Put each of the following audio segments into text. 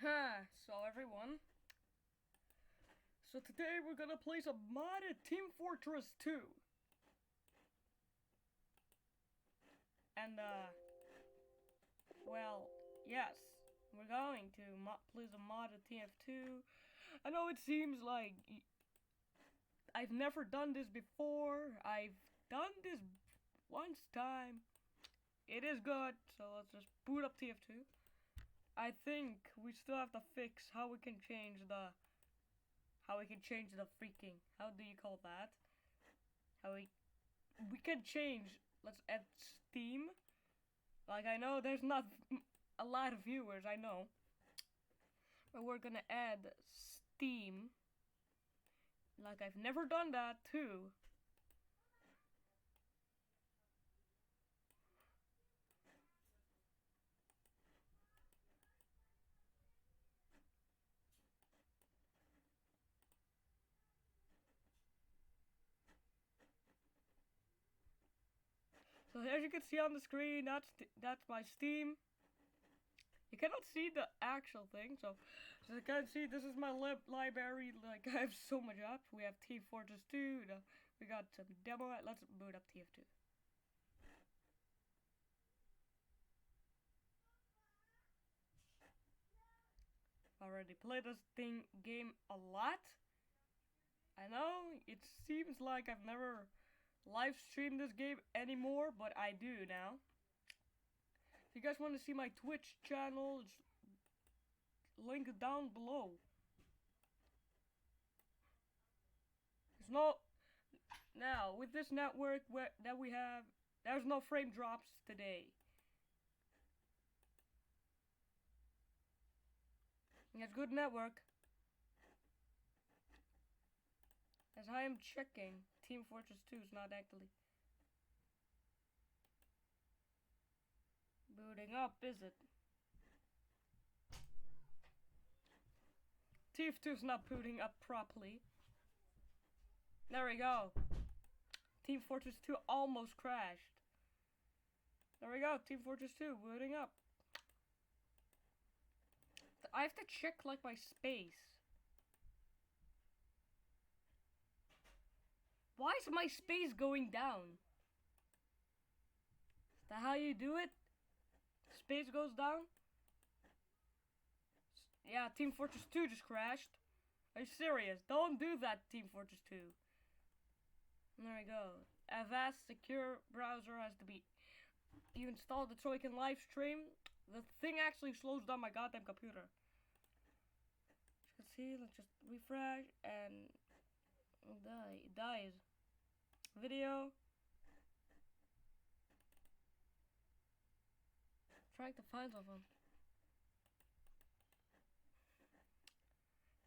So everyone, today we're gonna play some modded Team Fortress 2. And well, yes, we're going to play some modded TF2. I know it seems like I've never done this before. I've done this once time. It is good, so let's just boot up TF2. I think we still have to fix how we can change the freaking, how do you call that? How we can change, let's add Steam. Like, I know there's not a lot of viewers, I know. But we're gonna add Steam. Like, I've never done that too. So as you can see on the screen, that's my Steam. You cannot see the actual thing, so as you can see, this is my library. Like, I have so much up. We have Team Fortress 2. We got some demo. Let's boot up TF2. Already played this game a lot. I know it seems like I've never live stream this game anymore, but I do now. If you guys want to see my Twitch channel, it's linked down below. There's no now with this network that we have, there's no frame drops today. It's good network. As I am checking, Team Fortress 2 is not actually booting up, is it? TF2 is not booting up properly. There we go. Team Fortress 2 almost crashed. There we go, Team Fortress 2 booting up. I have to check like my space. Why is my space going down? Is that how you do it? Space goes down? Yeah, Team Fortress 2 just crashed. Are you serious? Don't do that, Team Fortress 2. And there we go. Avast secure browser has to be you installed it so I can live stream. The thing actually slows down my goddamn computer. As you can see, let's just refresh and it dies. Video. Trying to find something.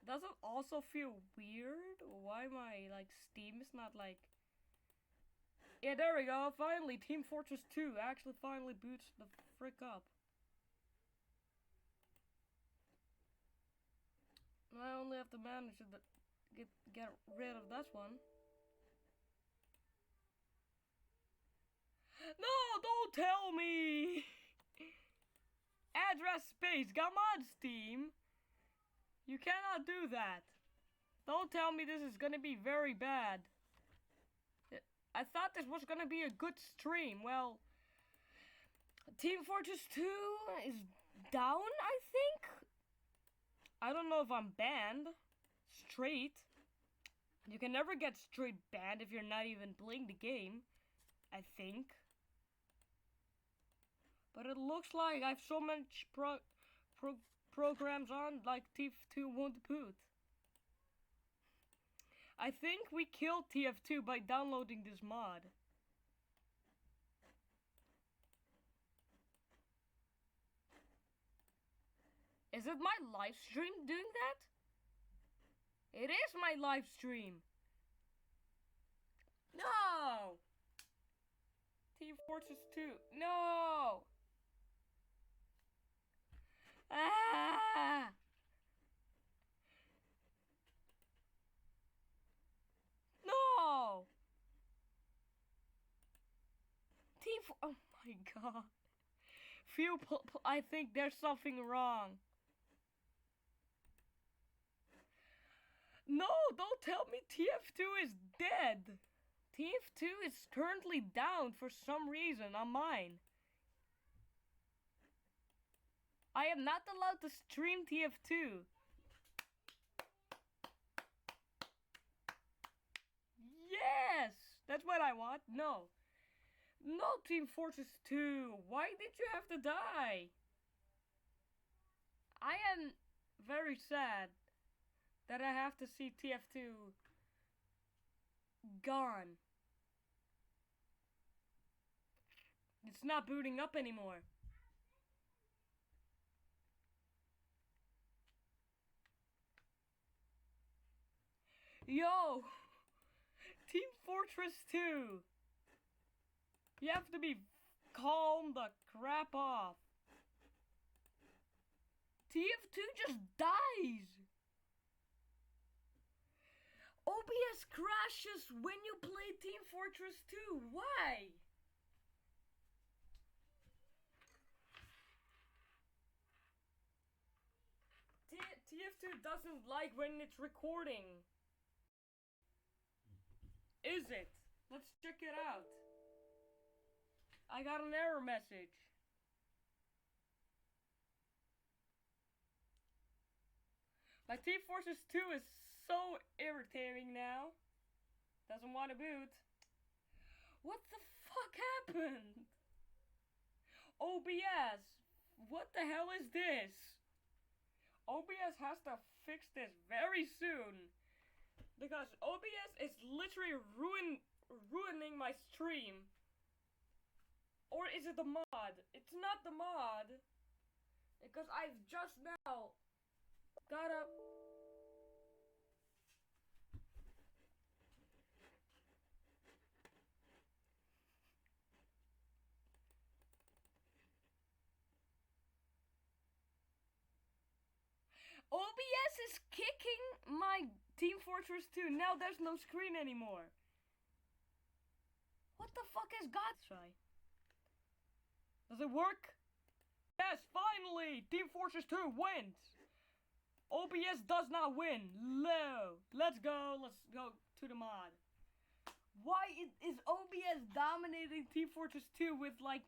Does it also feel weird? Why my Steam is not like? Yeah, there we go. Finally, Team Fortress 2 actually finally boots the frick up. I only have to manage to get rid of that one. No, don't tell me! Address space, come on, Steam! You cannot do that. Don't tell me this is gonna be very bad. I thought this was gonna be a good stream. Well, Team Fortress 2 is down, I think? I don't know if I'm banned. Straight. You can never get straight banned if you're not even playing the game, I think. But it looks like I have so much programs on, like TF2 won't boot. I think we killed TF2 by downloading this mod. Is it my live stream doing that? It is my live stream. No! Team Fortress 2. No! Ah! No! Oh my god. I think there's something wrong. No, don't tell me TF2 is dead. TF2 is currently down for some reason on mine. I am not allowed to stream TF2. Yes! That's what I want. No. No, Team Fortress 2. Why did you have to die? I am very sad that I have to see TF2 gone. It's not booting up anymore. Yo! Team Fortress 2! You have to be calm the crap off. TF2 just dies! OBS crashes when you play Team Fortress 2. Why? TF2 doesn't like when it's recording. Is it? Let's check it out. I got an error message. My Team Fortress 2 is so irritating now. Doesn't want to boot. What the fuck happened? OBS, what the hell is this? OBS has to fix this very soon. Because OBS is literally ruining my stream. Or is it the mod? It's not the mod. Because I've just now got up. OBS is kicking my Team Fortress 2. Now there's no screen anymore. What the fuck is God? Try. Does it work? Yes, finally! Team Fortress 2 wins! OBS does not win. No. Let's go to the mod. Why is OBS dominating Team Fortress 2 with like...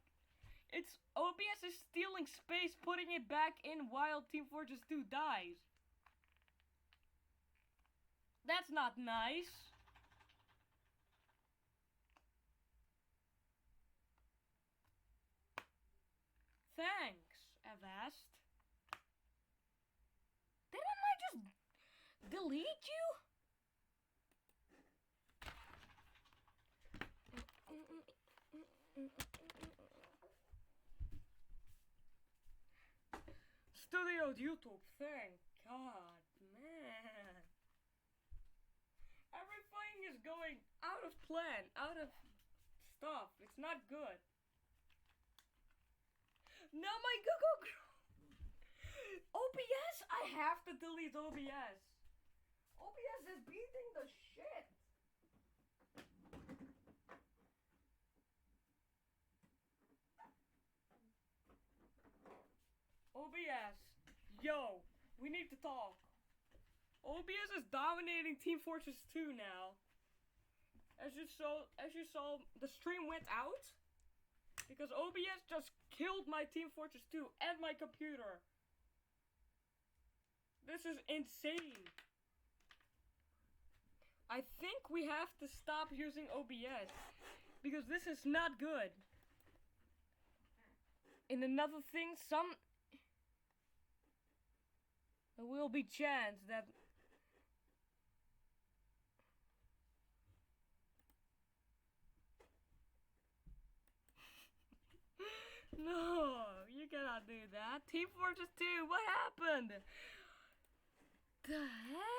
It's OBS is stealing space, putting it back in while Team Fortress 2 dies. That's not nice. Thanks, Avast. Didn't I just delete you? Studio YouTube, thank God, man. Everything is going out of plan, out of stuff. It's not good. Now my Google Chrome. OBS? I have to delete OBS. OBS is beating the shit. OBS, yo, we need to talk. OBS is dominating Team Fortress 2 now. As you saw, the stream went out because OBS just killed my Team Fortress 2 and my computer. This is insane. I think we have to stop using OBS because this is not good. And another thing, there will be chance that no, you cannot do that. Team Fortress 2, what happened? The hell?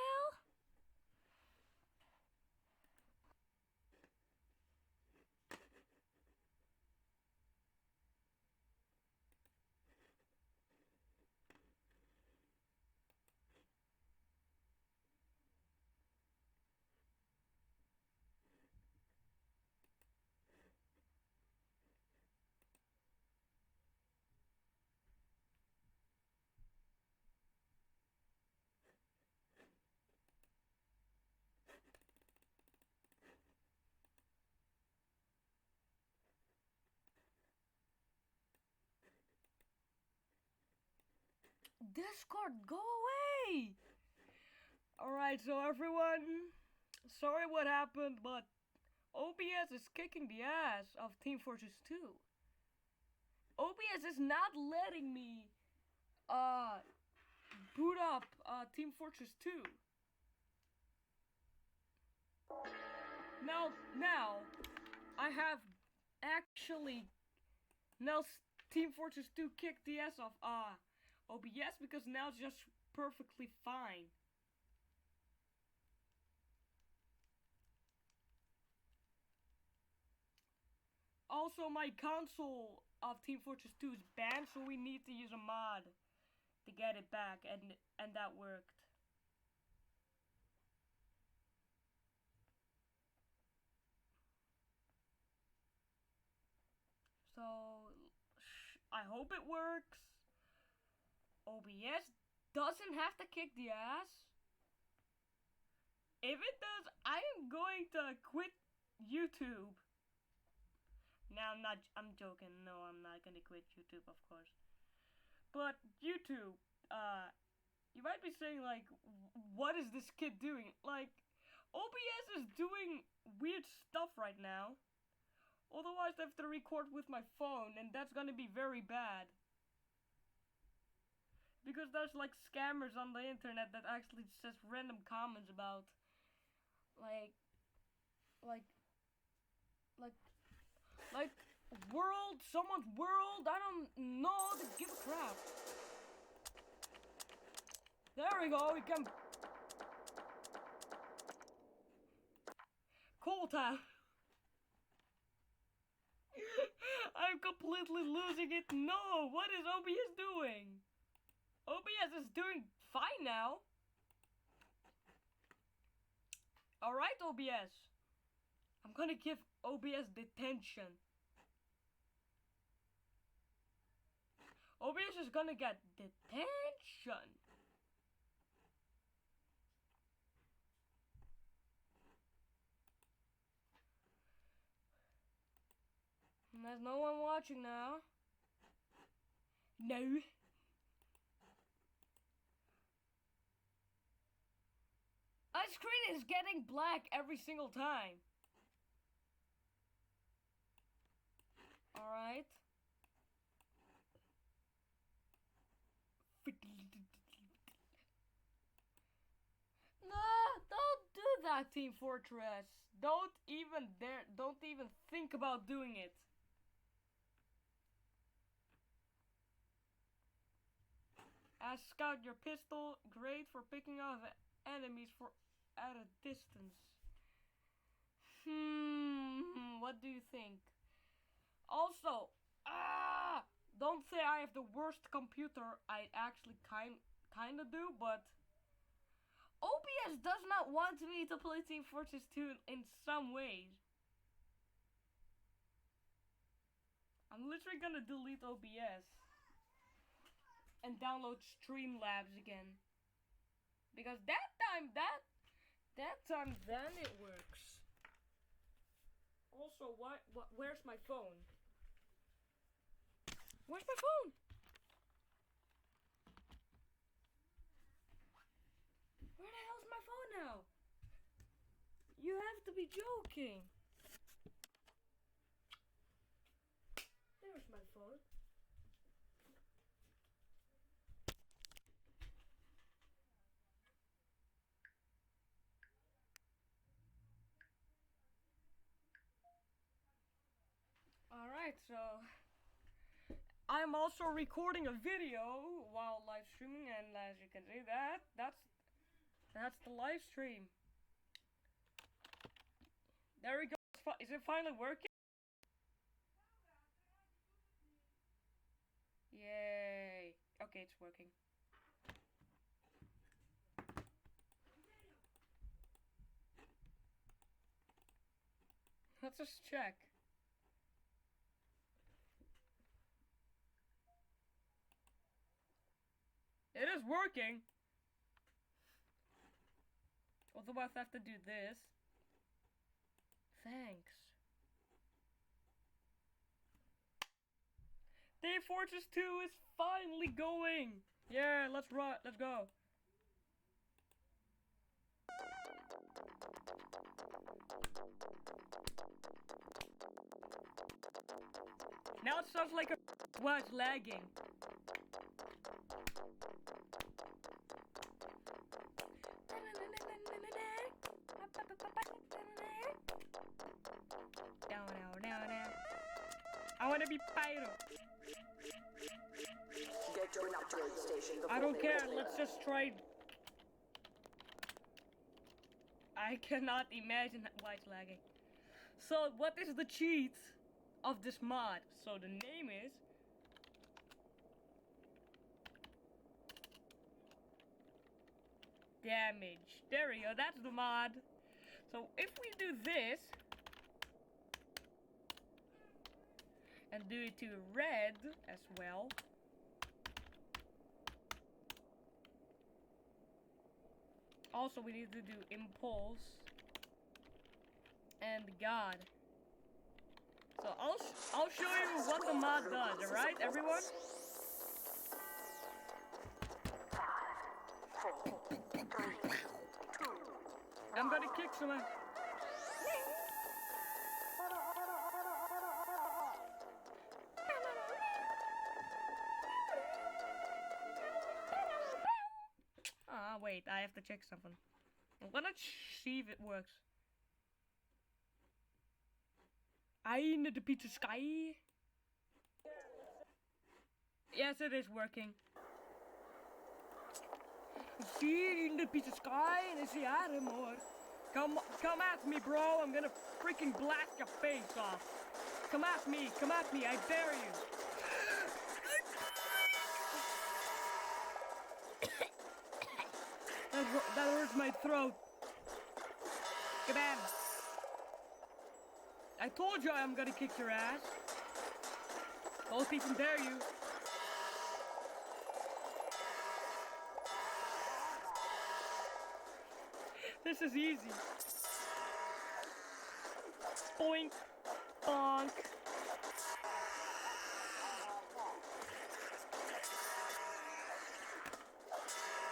Discord, go away! Alright, so everyone, sorry what happened, but OBS is kicking the ass of Team Fortress 2. OBS is not letting me boot up Team Fortress 2. Now I have actually Team Fortress 2 kicked the ass of OBS because now it's just perfectly fine. Also, my console of Team Fortress 2 is banned, so we need to use a mod to get it back, and that worked. So, I hope it works. OBS doesn't have to kick the ass. If it does, I am going to quit YouTube. Now, I'm joking. No, I'm not gonna quit YouTube, of course. But YouTube, you might be saying, like, what is this kid doing? Like, OBS is doing weird stuff right now. Otherwise, I have to record with my phone, and that's gonna be very bad. Because there's, like, scammers on the internet that actually says random comments about, like, world, someone's world, I don't know, to give a crap. There we go, we can... Cool time. I'm completely losing it. No, what is OBS doing? OBS is doing fine now. Alright, OBS. I'm gonna give OBS detention. OBS is gonna get detention. And there's no one watching now. No. My screen is getting black every single time. Alright. No, don't do that, Team Fortress. Don't even think about doing it. As Scout, your pistol, great for picking off enemies at a distance. What do you think? Also, don't say I have the worst computer. I actually kinda do, but OBS does not want me to play Team Fortress 2 in some ways. I'm literally gonna delete OBS and download Streamlabs again. Because that time then it works. Also, where's my phone? Where's my phone? Where the hell's my phone now? You have to be joking. There's my phone. Alright, so I'm also recording a video while live streaming, and as you can see, that's the live stream. There we go. Is it finally working? Yay. Okay, it's working. Let's just check. It is working. Otherwise, I have to do this. Thanks. Team Fortress 2 is finally going. Yeah, let's run. Let's go. Now it sounds like a was lagging. Down. I wanna be Pyro. Get to an upgrade station. I don't care. Let's just try. I cannot imagine why it's lagging. So, what is the cheat of this mod? So the name is damage. There we go. That's the mod. So if we do this and do it to red as well. Also, we need to do impulse and God. So I'll show you what the mod does, alright, everyone? I'm gonna kick someone. Ah, wait, I have to check something. I'm gonna see if it works. I need the pizza sky. Yes, it is working. See in the pizza sky and see more. Come at me, bro. I'm gonna freaking blast your face off. Come at me, I dare you. That hurts my throat. Kabam. I told you I'm gonna kick your ass. I'll even dare you. This is easy. Boink. Bonk.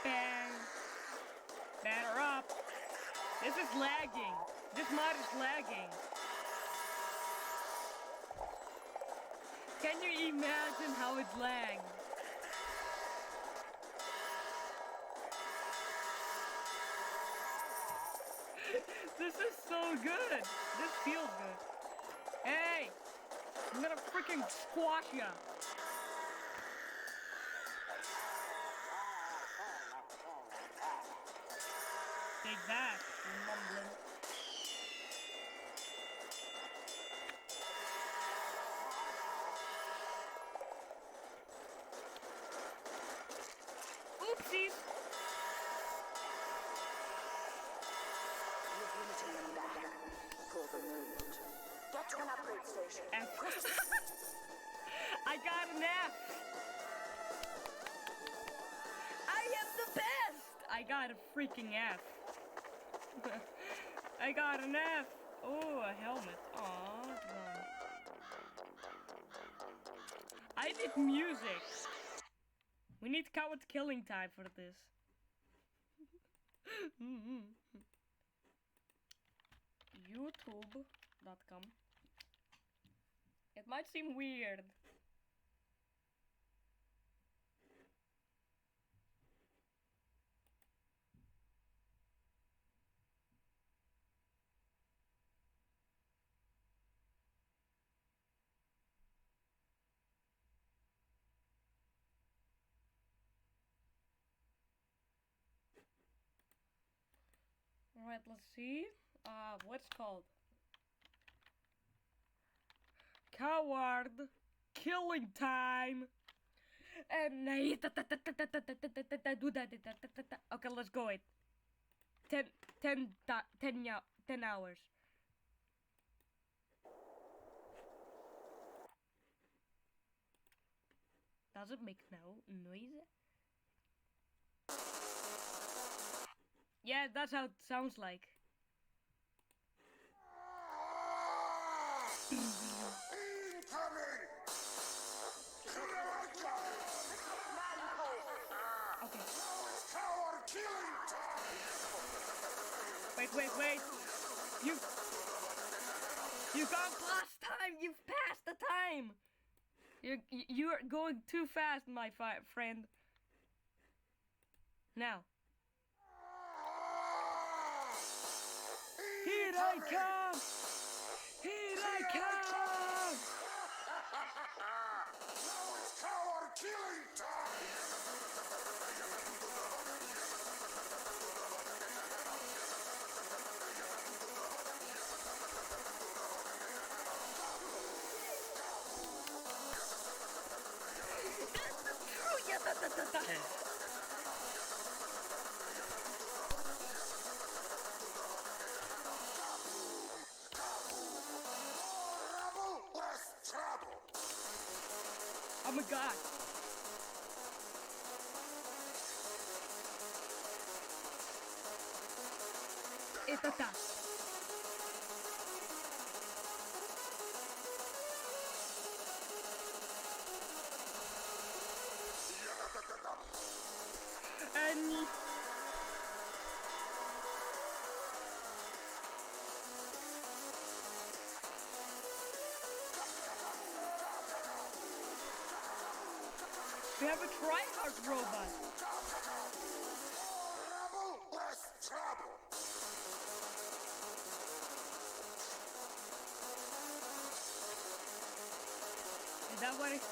Bang. Batter up. This is lagging. This mod is lagging. Can you imagine how it lags? This is so good. This feels good. Hey! I'm gonna freaking squash ya. Take that, you mumbling. Oopsies! Get to an upgrade station. I got an F. I am the best. I got a freaking F. I got an F. Oh, a helmet. Aw, it's gone. I need music. We need coward killing time for this. YouTube.com. It might seem weird. Alright, let's see. What's it called? Coward killing time. And do that. Okay, let's go it. 10 hours. Does it make no noise? Yeah, that's how it sounds like. Wait. You've gone past time. You've passed the time. You're going too fast, my friend. Now. Here I come! Here I come! Now it's coward killing time! Oh my god. Itata. And we have a tryhard robot. Trouble, less trouble. Is that what it...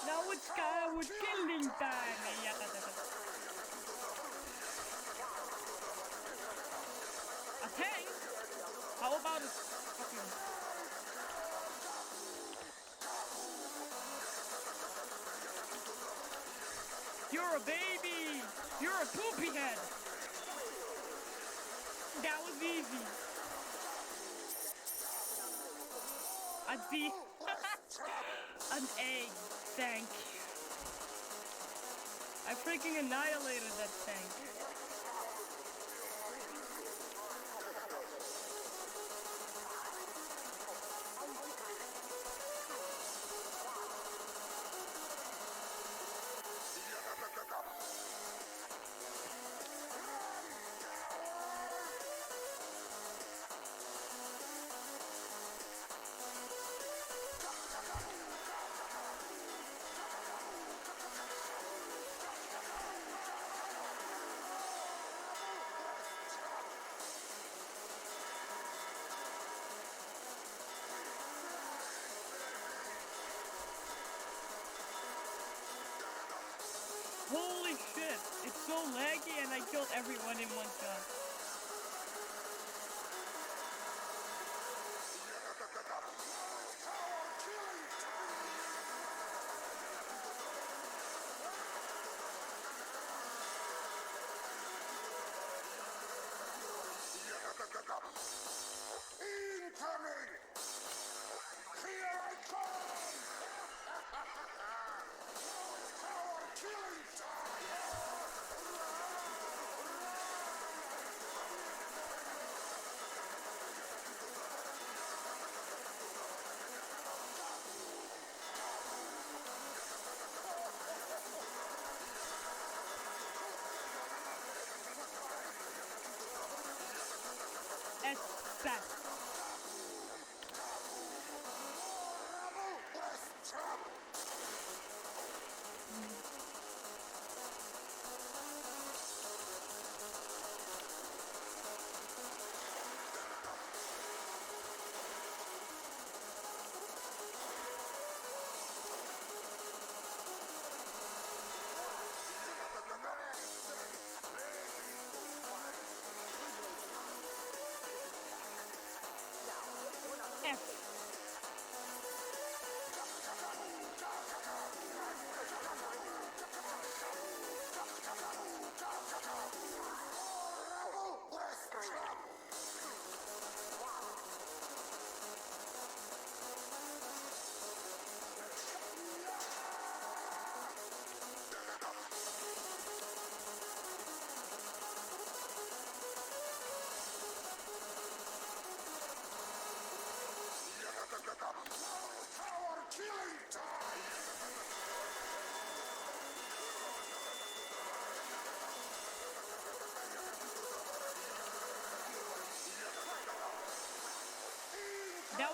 Now it's Skyward killing time! A tank? How about a fucking... You're a baby! You're a poopy head! That was easy. An egg. Thank you. I freaking annihilated that tank. Holy shit, it's so laggy and I killed everyone in one shot. Incoming! Here I come! Coward killing That.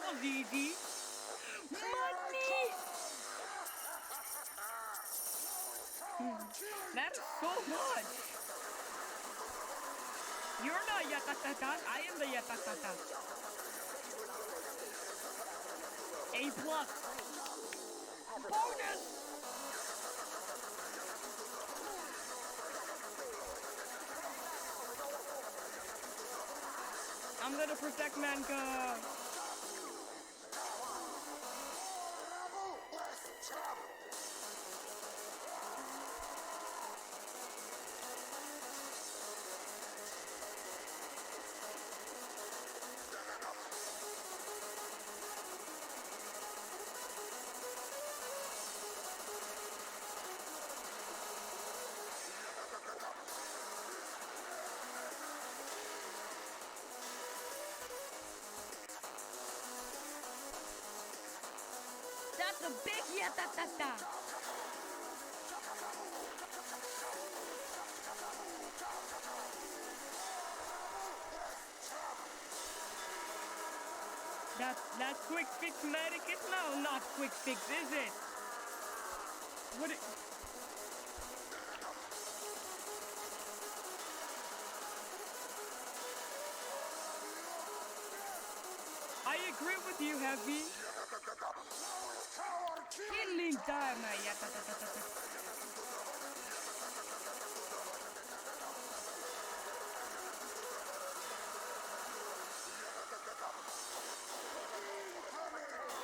was easy. Money! That's so much. You're not Yatatata. I am the Yatatata. A plus. Bonus! I'm gonna protect Manka. That's a big yatatata. That quick fix medic is no, not quick fix, is it? What it? I agree with you, Heavy. Killing time, yatatata.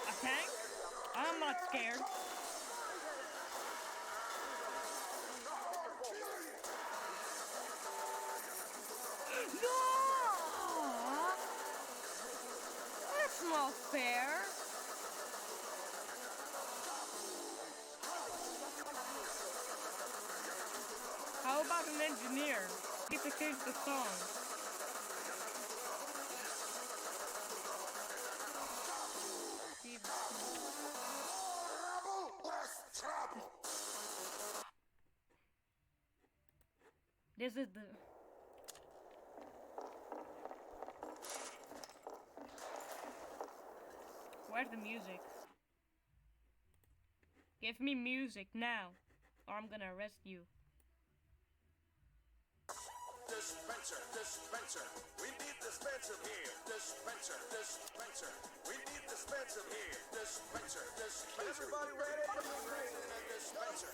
A tank? I'm not scared. No! That's not fair. How about an engineer? Get to change the song. This is the... Where's the music? Give me music now, or I'm gonna arrest you. Dispenser, we need dispenser here. Dispenser, we need dispenser here. Dispenser, everybody ready? Dispenser,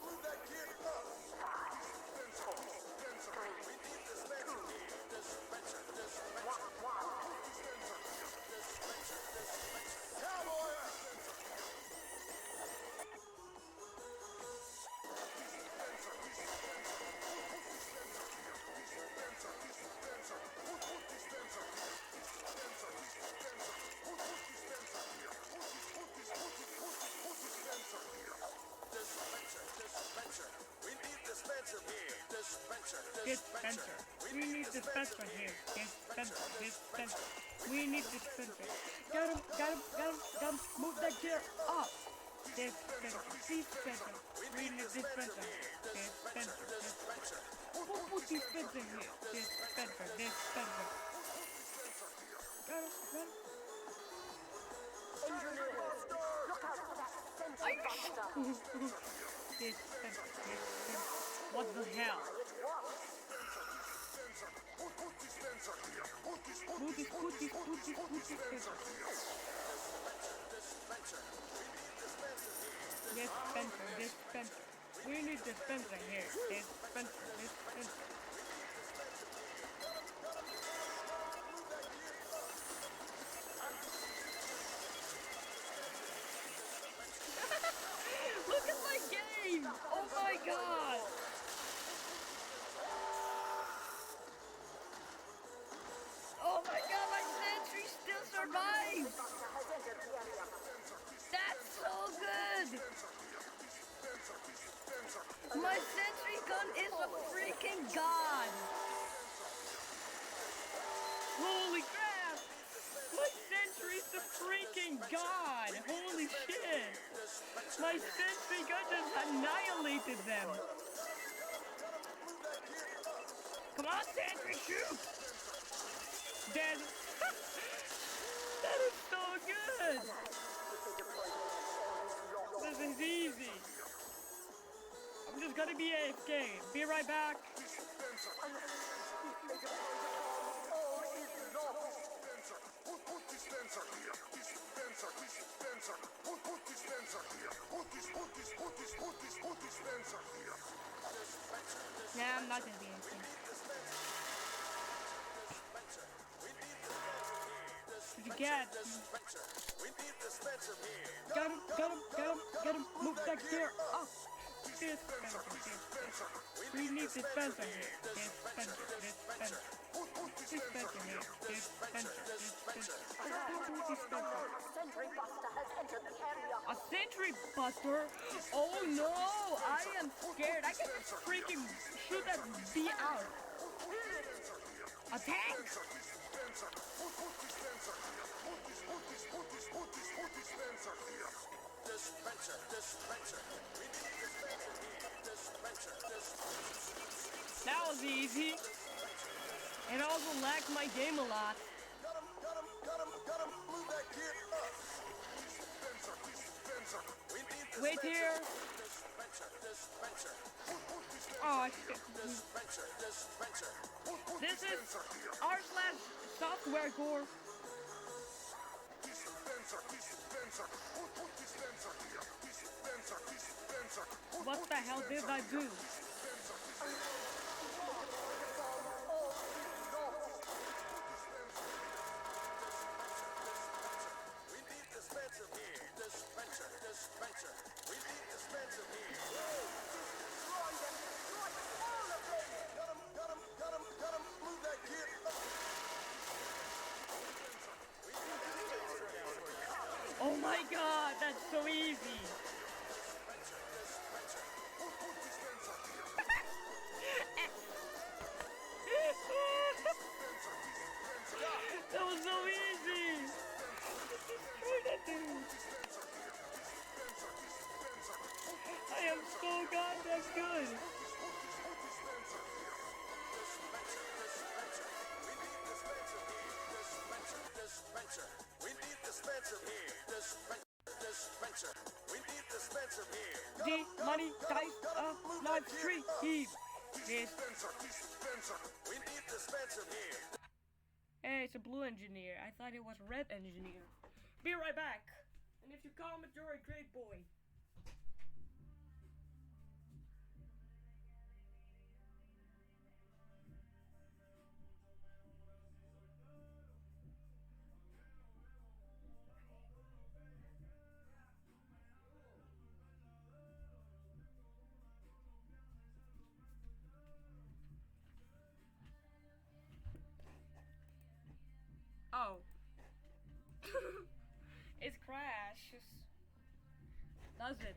move that kid up. Dispenser, we need dispenser here. Dispenser, cowboy. Dispenser. We need dispenser here. Dispenser. We need dispenser. Got him. Move that gear up. Dispenser. We need dispenser. Dispenser. Put dispenser here. Dispenser. Got him. Dispenser. What the hell? Put dispenser. Dispenser. We need dispenser here. Dispenser. Look at my game! Oh my god! Oh my god, my sentry still survives! That's so good! My sentry gun is a freaking god! Holy crap! My sentry's a freaking god! Holy shit! My sentry gun just annihilated them! Come on, sentry, shoot! Dead! That is so good! This is easy. I'm just gonna be AFK. Be right back. Nah, I'm not gonna be AFK. Did you get? Got him, got him, got him, got him. Move back there. Oh. Dispenser. We need dispenser here. Dispenser. Dispenser here. Dispenser. Sentry Buster has entered the area. A sentry buster? Oh no! I am scared. I can freaking shoot that bee out. A tank? That was easy. It also lagged my game a lot. Wait here. Oh, shit. This is r/software core. What the hell did I do? Oh my god, that's so easy. That was so easy. Destroy that dude. I am so goddamn good. D money dice live stream heap. Hey, it's a blue engineer. I thought it was a red engineer. Be right back. And if you comment, you're a great boy. Oh. It crashes. Does it?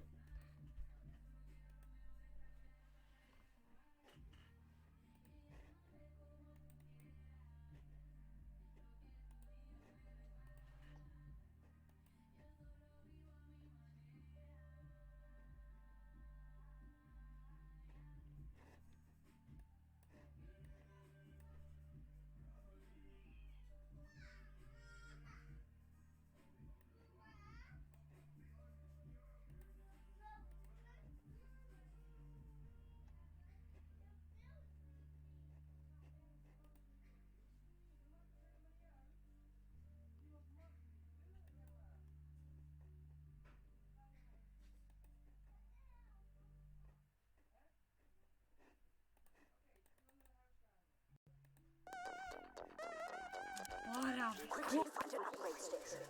What a Quickly find an upgrade station.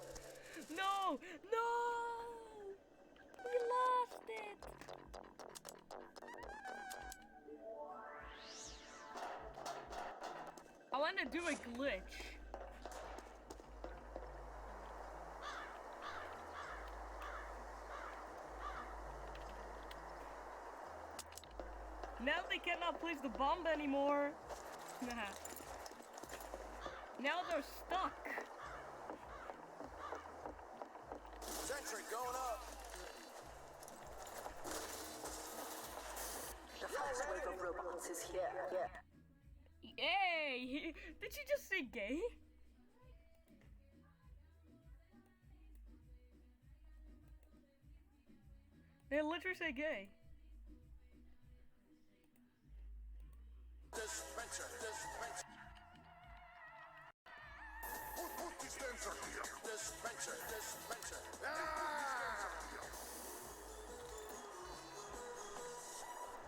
No! No! We lost it! I want to do a glitch. Now they cannot place the bomb anymore. Now they're stuck. Sentry going up. The first wave of robots is here. Yay! Did you just say gay? They literally say gay. Dispenser. Put dispenser here. Dispenser. Ah!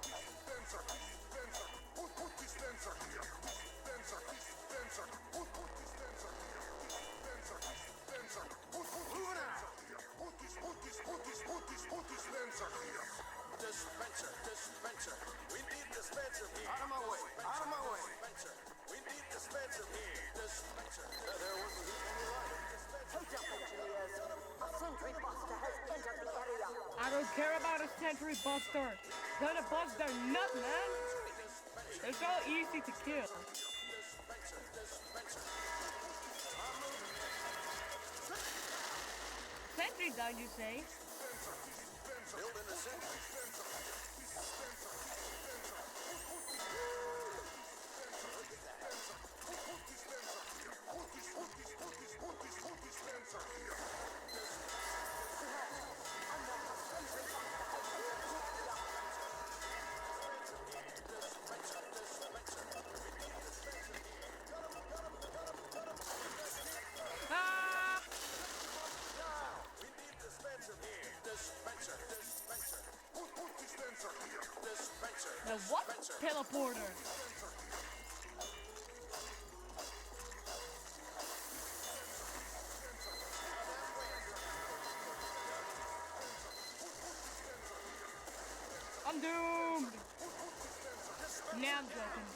Dispenser. Put dispenser here. Dispenser. Put dispenser here. Dispenser. Put dispenser here. Put dispenser here. Dispenser. We need dispenser here. Out of my way. Dispenser. We need dispenser here. Dispenser. There wasn't any light. Hold up, engineers. A sentry buster has entered the area. I don't care about a sentry buster. Gonna bust their nut, man. They're so easy to kill. Sentry gun, you say? Build in the center. Ah! We need dispenser here. Dispenser. Put dispenser here. Dispenser. The what? Teleporter. I'm doomed. Now I'm joking.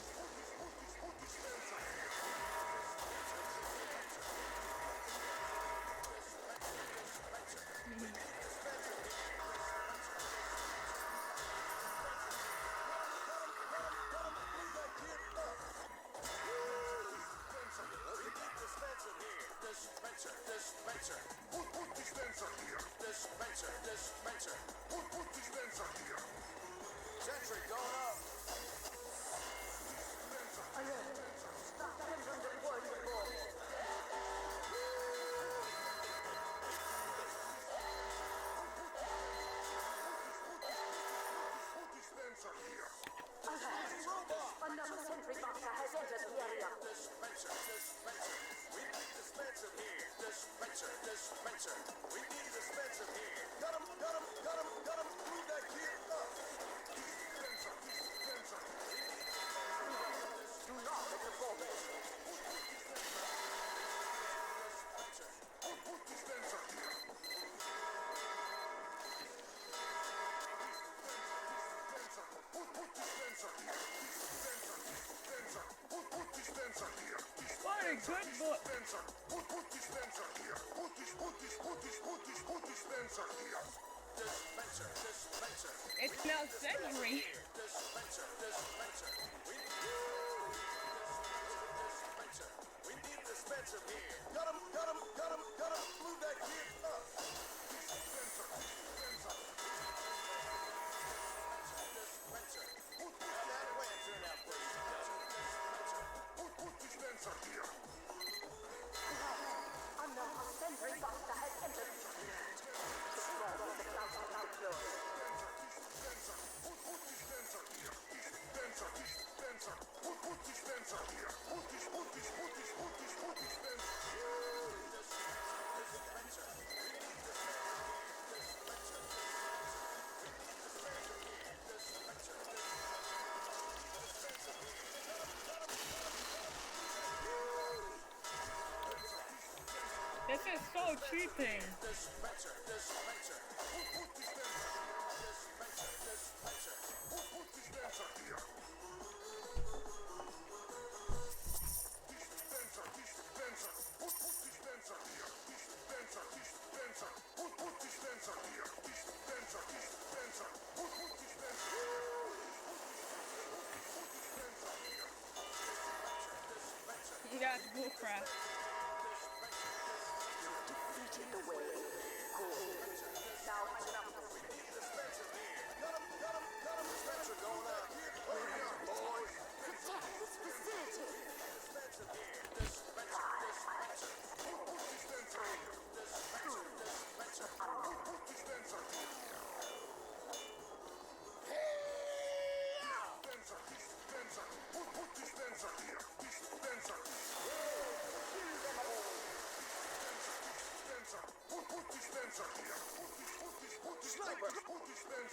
Dispenser. Put dispenser here. Dispenser. Put dispenser here. Sentry going up. Stop them from deploying the ball. Put dispenser here. Another sentry buster has entered the area. Dispenser. We need dispenser here. Dispenser. We need dispenser here. Got him. Move that kid up. Dispenser. Do not let the ball miss. Put dispenser here. Put dispenser here. Dispenser. Put dispenser here. What a good boy. Dispenser. Put dispenser here. Put dispenser here. Dispenser. It's now Sentry. Dispenser. We need dispenser here. Got him. Move that kid up. Dispenser. Now that lantern out there. Put dispenser here. Another sentry buster has entered the area. Destroy the clouds of outlaws. Put dispenser here. Dispenser. Put dispenser here. Put dispenser. This is so cheating. Dispenser. Put dispenser here. Dispenser. Put dispenser here. Dispenser. Put dispenser here. Dispenser. Put dispenser. Yeah, it's bullcrap. Defeated the way. Good. Now enough. Got him. Dispenser going up. Hurry up, boys. Protect this facility.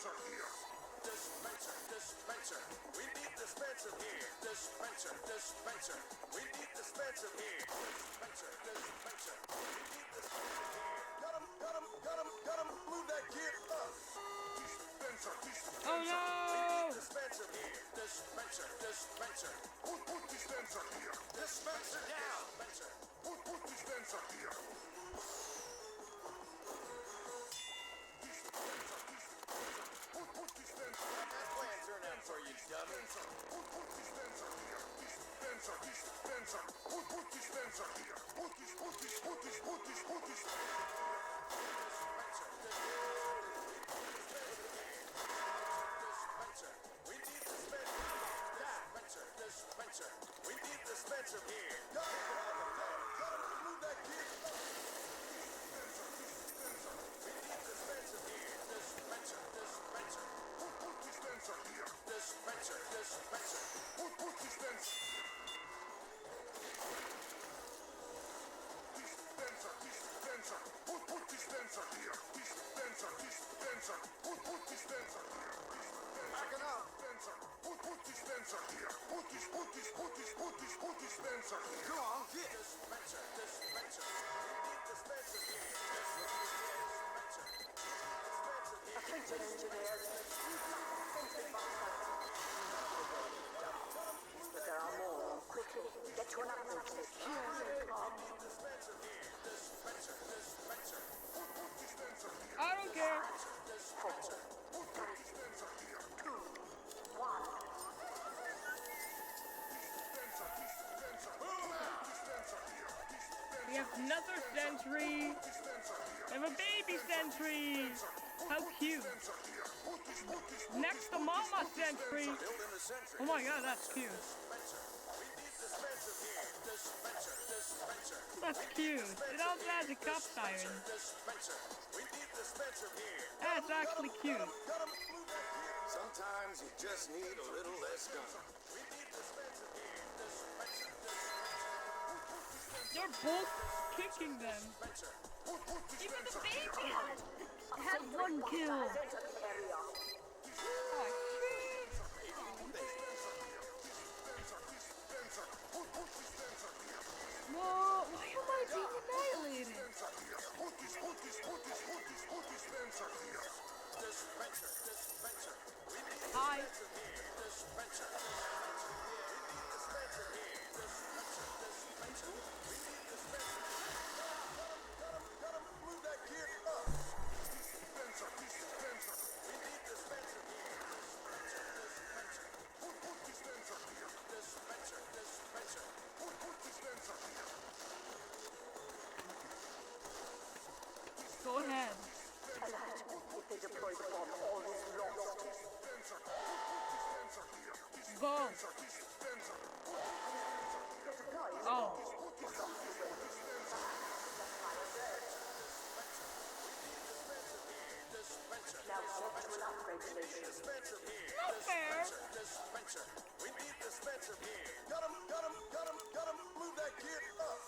dispenser here. Dispenser, dispenser. We need dispenser here. Dispenser, dispenser. We need dispenser here. Dispenser, dispenser. We need dispenser here. Got him, got him, got him, got him. Move that gear up. Dispenser, dispenser. Oh no! Dispenser here. Dispenser, dispenser. Put dispenser here. Dispenser down. Dispenser. Put dispenser here. Put dispenser. How'd that plan turn out for you, dummy? Put dispenser here. Dispenser, dispenser. Put dispenser here. Put dispenser. We need dispenser. Dispenser. We need dispenser here. Got him. Move that gear. We need dispenser here. Dispenser. Dispenser. Put dispenser here. Dispenser. Dispenser. Put dispenser. Dispenser. Dispenser. Put dispenser here. Dispenser. Dispenser. Put dispenser here. Back it up. Dispenser. Put dispenser here. Put dispenser here. Go on, get dispenser. Dispenser. We need dispenser here. Dispenser. Attention engineers. Sentry buster. But there are more. Quickly, get to an upgrade station. Here they come. Dispenser here. Dispenser. Dispenser. Put dispenser here. I don't care. Dispenser. Put dispenser here. 2, 1. Dispenser. Dispenser. Move out. Dispenser here. Dispenser. We have another sentry. Dispenser here. We have a baby sentry. How cute. Dispenser here. Put dispenser. Next to Mama sentry. Build in the sentry. Oh my god, that's cute. Dispenser. We need dispenser here. Dispenser. Dispenser. That's cute. It also has a cast iron. Dispenser. We need dispenser here. That's actually cute. Got him. Move that gear. Sometimes you just need a little less gun. We need dispenser here. Dispenser. They're both kicking them. Dispenser. Even the baby had one kill. Enter the area. Oh, shit. Whoa, why am I being annihilated? Hi. Go ahead. Alert. If they deploy the bomb, all is lost. Go. Oh. Now get to an upgrade station. Not fair. Dispenser. We need dispenser here. Got him, got him, got him, got him. Move that gear up.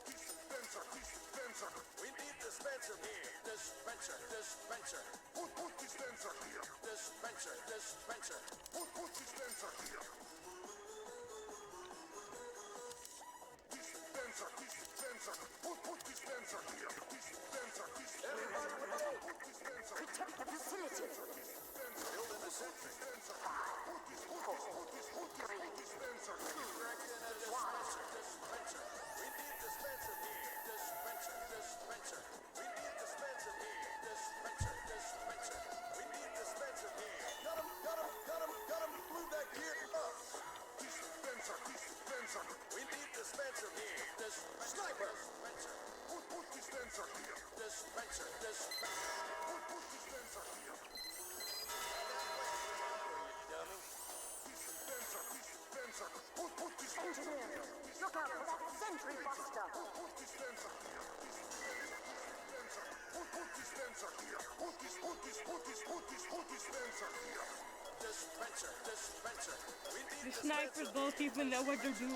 Dispenser, dispenser. We need dispenser here. Dispenser, dispenser. Put dispenser here. Dispenser, dispenser. Put dispenser here. Dispenser, dispenser. Put dispenser here. Dispenser, dispenser. Everybody put dispenser. Protect the facility. Build in the sentry. 5, 4, 3, 2, 1. Dispenser. We need dispenser here. Dispenser, dispenser. We need dispenser here. Dispenser, dispenser. We need dispenser here. Got him, got him, got him, got him. Move that gear up. Dispenser, dispenser. We need dispenser here. Sniper. Dispenser. Put dispenser here. Dispenser, dispenser. Put dispenser here. Dispenser, dispenser. Put dispenser. Engineers, look out for that sentry buster. Put dispenser here. Dispenser. Put dispenser here. Put dispenser here. Dispenser, dispenser. We need The snipers don't even know what they're doing.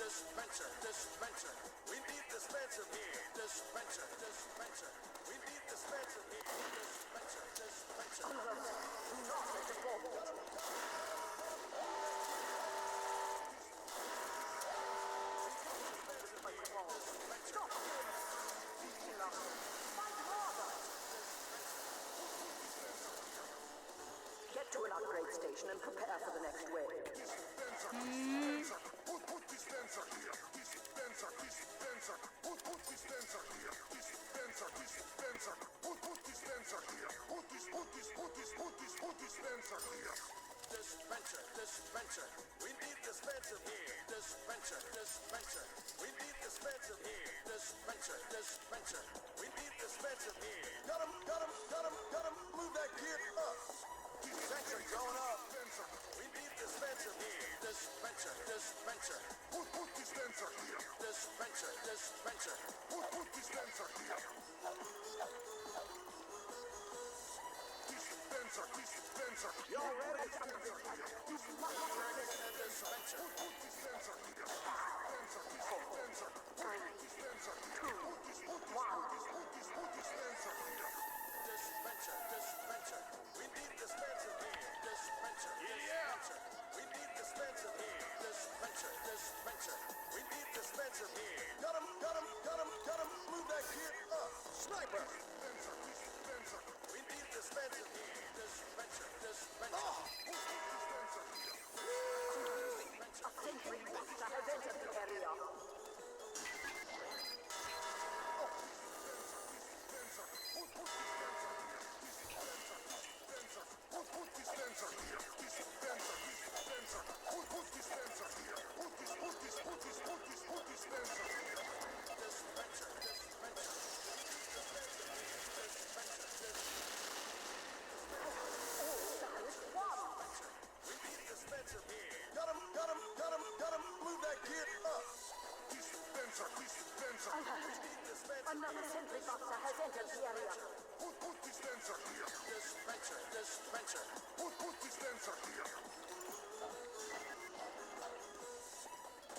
dispenser, dispenser. We need dispenser here. Dispenser, dispenser. We need dispenser here. Dispenser, dispenser. Get to an upgrade station and prepare for the next wave. Put dispenser here. Dispenser, dispenser. Put dispenser here. Dispenser, dispenser. Put dispenser here. Put dispenser here. Dispenser, dispenser. We need dispenser here. Dispenser, dispenser. We need dispenser here. Dispenser, dispenser. We need dispenser here. Got him, got him, got him, got him. Move that kid up. Dispenser going up. We need dispenser here. Dispenser, dispenser. Put dispenser here. Dispenser, dispenser. Put dispenser here. Dispenser, dispenser. You're ready. Dispenser here. Dispenser. Put dispenser here. Dispenser, dispenser. Dispenser here. Put dispenser here. Dispenser, dispenser. We need dispenser here. Dispenser, dispenser. We need dispenser here. Dispenser, dispenser. We need dispenser here. Got him, got him, got him, got him. Move that kid up. Sniper. Dispenser, dispenser. We need dispenser here. Dispenser, dispenser. Dispenser here. A sentry buster has entered the area. Another sentry buster has entered the area. Put dispenser here. Dispenser, dispenser. Put dispenser here.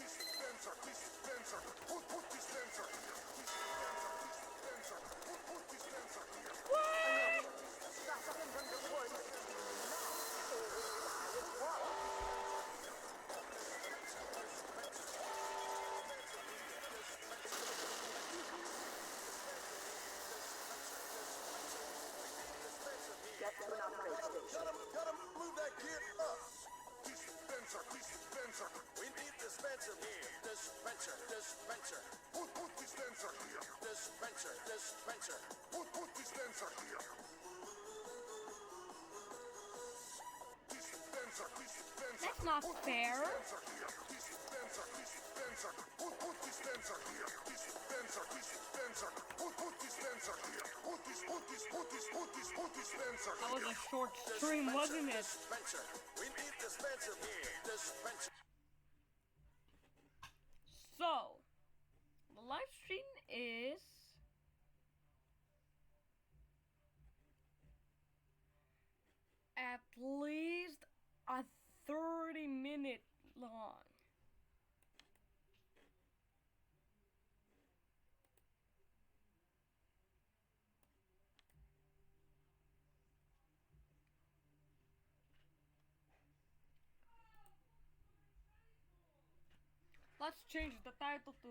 Dispenser, dispenser. Put dispenser here. Dispenser, dispenser. Put dispenser here. That's up in the woods. Get to an upgrade station. Got him, move that kid up. Dispenser, dispenser. We need dispenser here. Dispenser, dispenser. Put dispenser here. Dispenser, dispenser. Put dispenser here. Dispenser, dispenser. That's not fair. Dispenser here. Dispenser, dispenser. Put dispenser here. Dispenser, dispenser. Put dispenser here. Put dispenser. That was a short stream, wasn't it? Dispenser. We need dispenser here. Dispenser. So, the live stream is at least a 30-minute long. Let's change the title to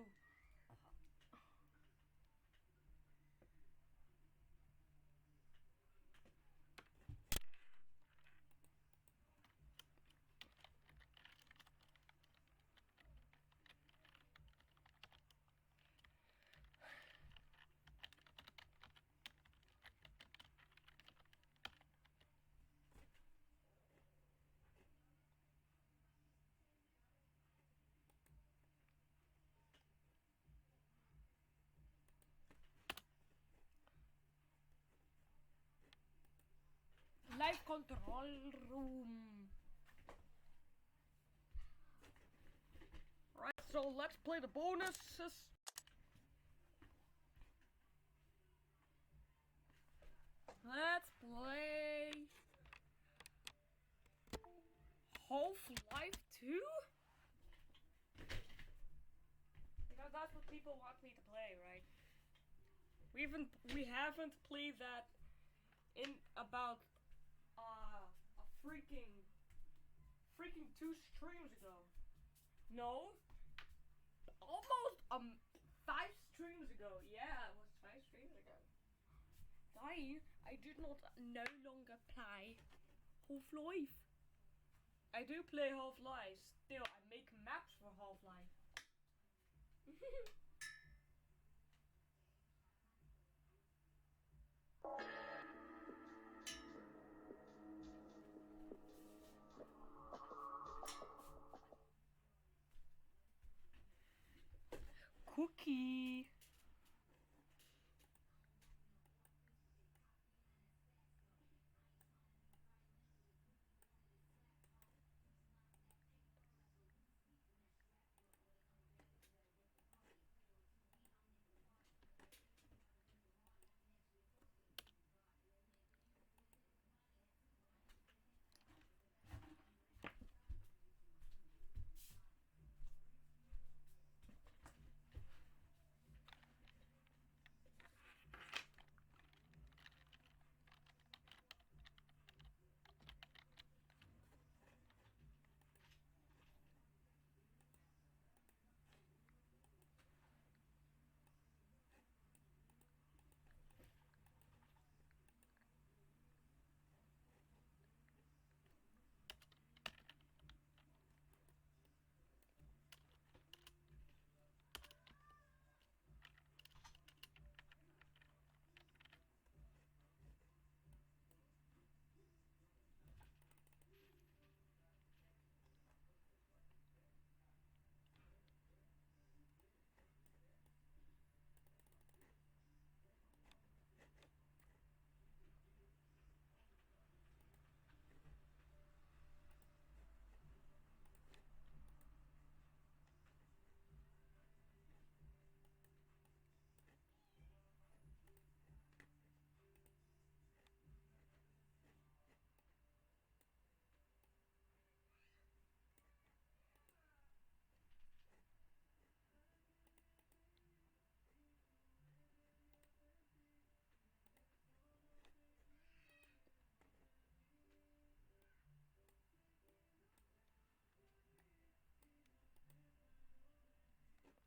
Live Control Room. Right, so let's play the bonuses. Let's play Half-Life 2? that's what people want me to play, right? We haven't played that in about a freaking 2 streams ago. No, almost 5 streams ago. Yeah, it was 5 streams ago. I did not no longer play Half-Life. I do play Half-Life. Still, I make maps for Half-Life. Cookie.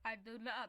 I do not.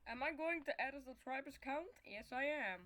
Am I going to add a subscribers count? Yes, I am.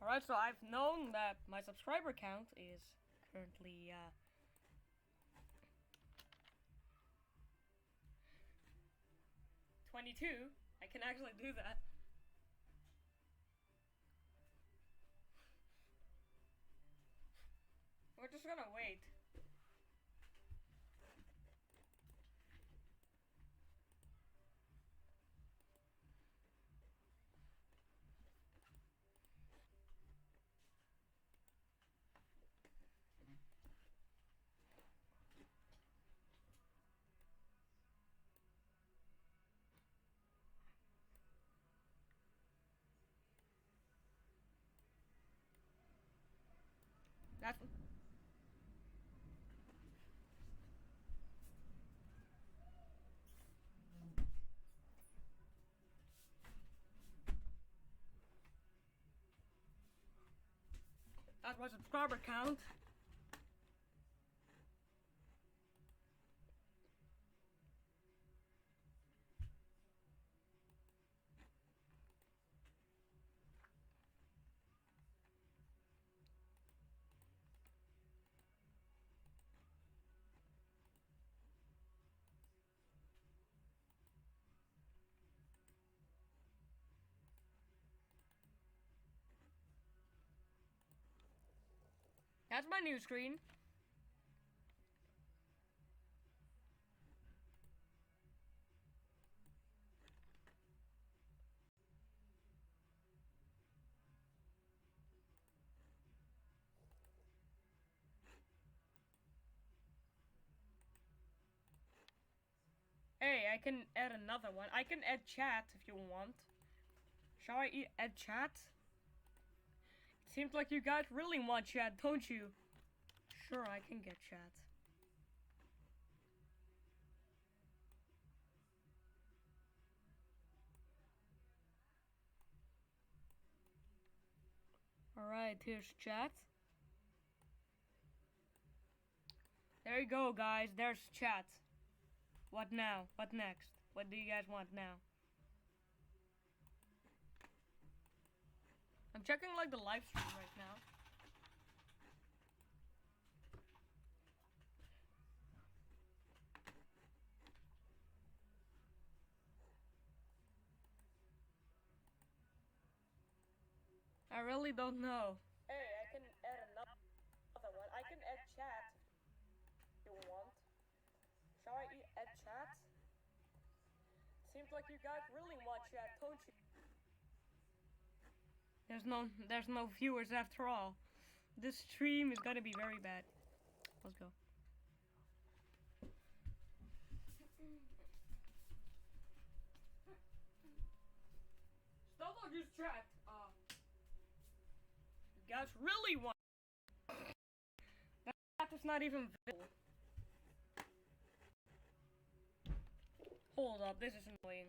Alright, so I've known that my subscriber count is currently 22. I can actually do that. We're just gonna wait. That's my subscriber count. That's my new screen. Hey, I can add another one. I can add chat if you want. Shall I add chat? It seems like you guys really want chat, don't you? Sure, I can get chat. Alright, here's chat. There you go, guys. There's chat. What now? What next? What do you guys want now? I'm checking like the live stream right now. I really don't know. Hey, I can add another one. I can add chat if you want. Shall I add chat? Seems like you guys really want chat, don't you? There's no viewers after all. This stream is gonna be very bad. Let's go. Still don't use chat. You guys really want. That chat is not even visible. Hold up, this is annoying.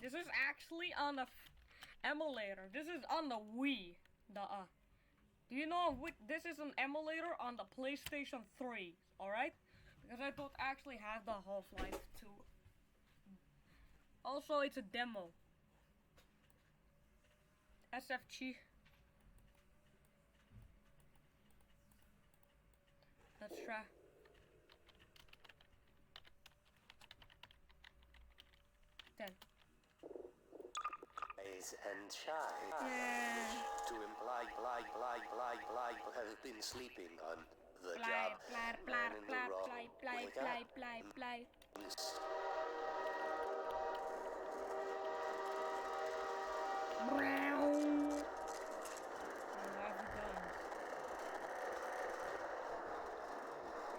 This is actually on the emulator. This is on the Wii. Do you know this is an emulator on the PlayStation 3, alright? Because I don't actually have the Half-Life 2. Also, it's a demo. SFG. Let's try. And shy. Yeah. To imply have been sleeping on the Bly, job. bly, bly, Man in the bly, wrong. bly, bly, Wake bly, up. bly, bly.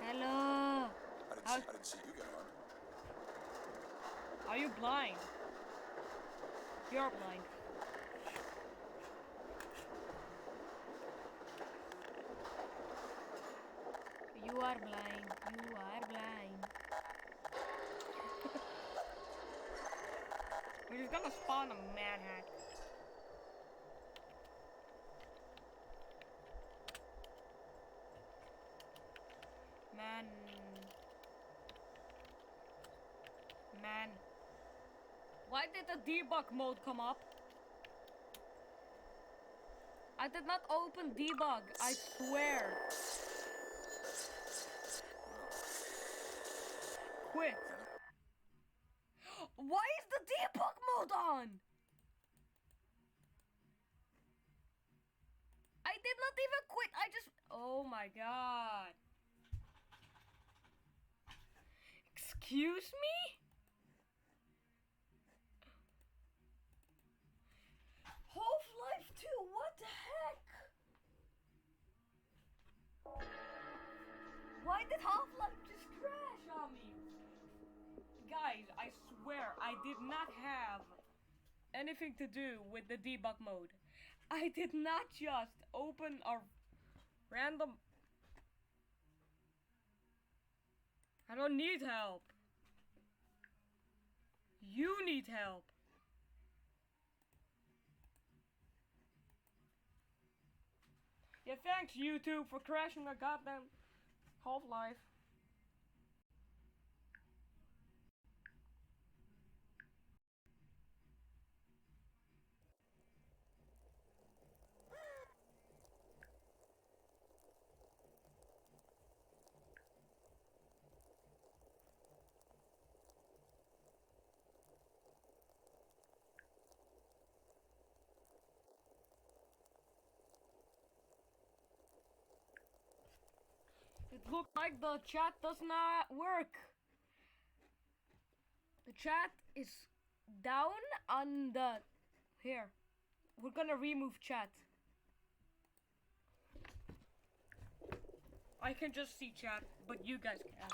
Hello. I didn't see you get on. Are you blind? You're blind. You are blind. You are blind. We're just gonna spawn a Mad Hack. Man. Why did the debug mode come up? I did not open debug, I swear. Quit. Why is the debug mode on? I did not even quit. I just... Oh my god. Excuse me? Half-Life 2, what the heck? Why did Half-Life just crash on me? Guys, I swear I did not have anything to do with the debug mode. I did not just open a random... I don't need help. You need help. Yeah, thanks YouTube for crashing a goddamn Half-Life. It looks like the chat does not work. The chat is down on the... Here. We're gonna remove chat. I can just see chat, but you guys can.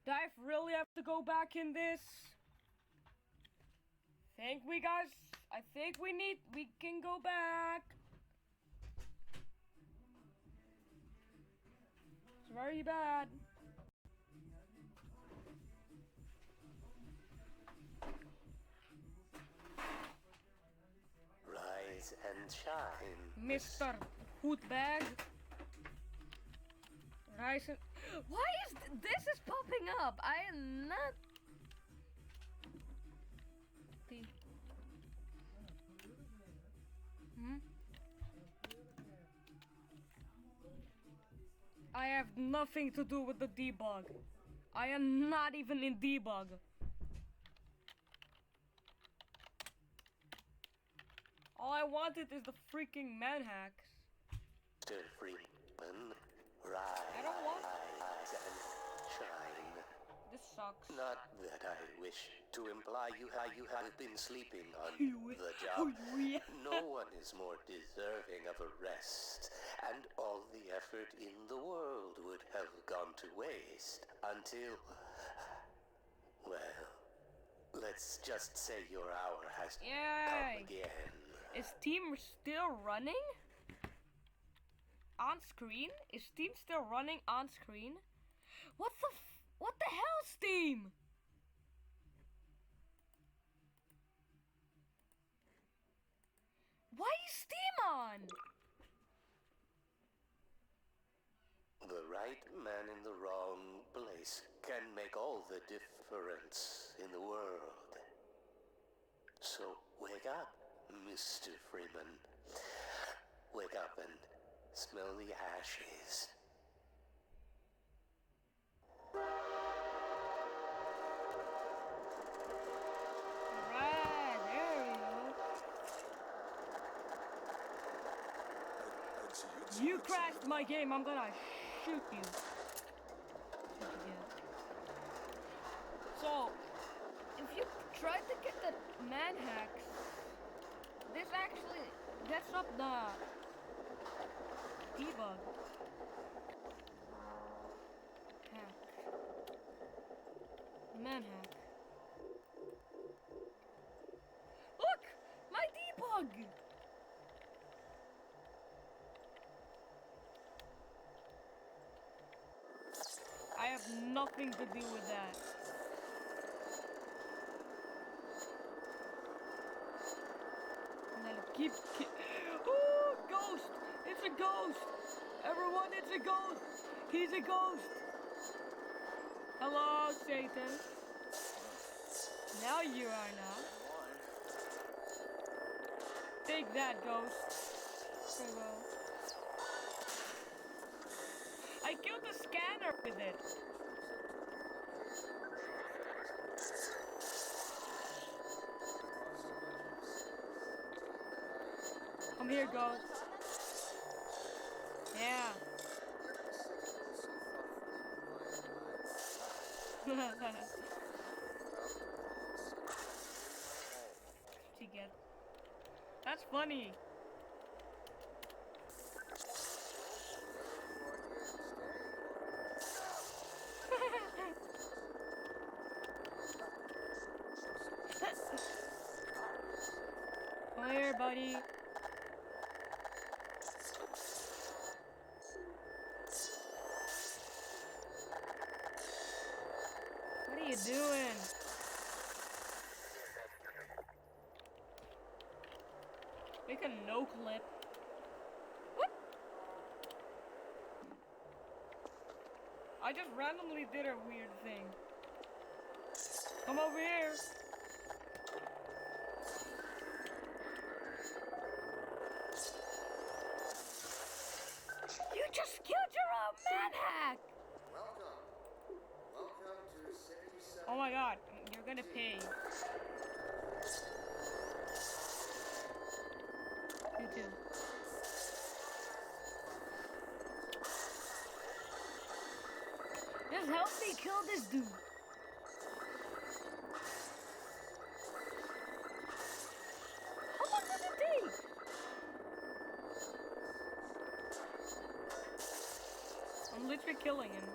Do I really have to go back in this? I think we can go back. It's very bad. Rise and shine. Mr. Hoodbag. Rise and... Why is this is popping up? I am not... I have nothing to do with the debug. I am not even in debug. All I wanted is the freaking manhacks. Mr. Freeman, rise I don't want... and shine. This sucks. Not that I wish to imply you have been sleeping on You- the job. Oh, yeah. No one is more deserving of a rest, and all the effort in the world would have gone to waste until, well, let's just say your hour has Yay. come again. Is Steam still running? On screen? Is Steam still running on screen? What the hell, Steam? Why is Steam on? The right man in the wrong place can make all the difference in the world. So wake up, Mr. Freeman. Wake up and smell the ashes. Right, there we go. You crashed my game, I'm gonna shoot you. So, if you try to get the manhacks, this actually gets up the debug. Hack. Manhack. Look! My debug! I have nothing to do with that. Keep... Oh, ghost! It's a ghost! Everyone, it's a ghost! He's a ghost! Hello, Satan. Now you are now. Take that, ghost. Hello. I killed the scanner with it. Come here, Ghost. Yeah. To get. That's funny. Come here, buddy. What are you doing? Make a no clip. What? I just randomly did a weird thing. Come over here. You just killed your own manhack! Welcome to City 7. Oh my god, you're gonna pay. You too. Just help me kill this dude. How long does it take? I'm literally killing him.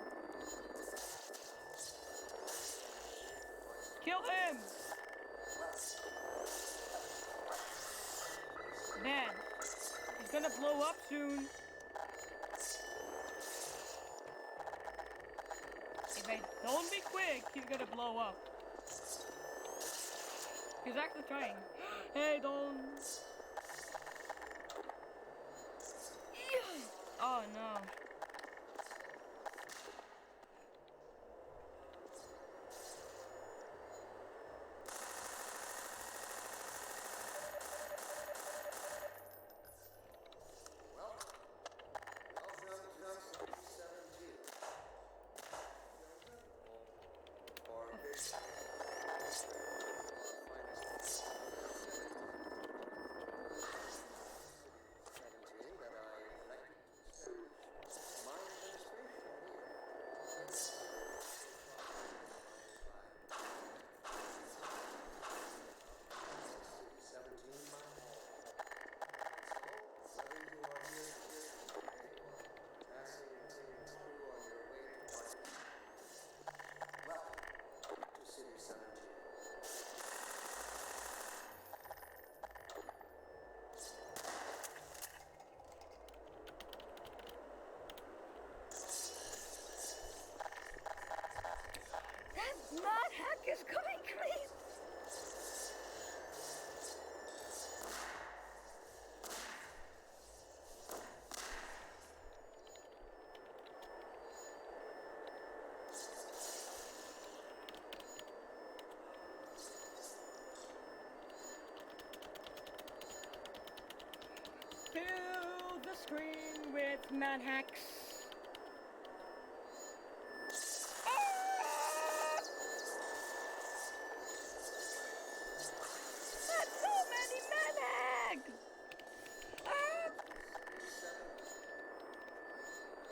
Kill him! Man, he's gonna blow up soon. If I don't be quick, he's gonna blow up. He's actually trying. Hey, don't. Oh no. Mad Hack is coming clean! Fill the screen with Mad Hacks.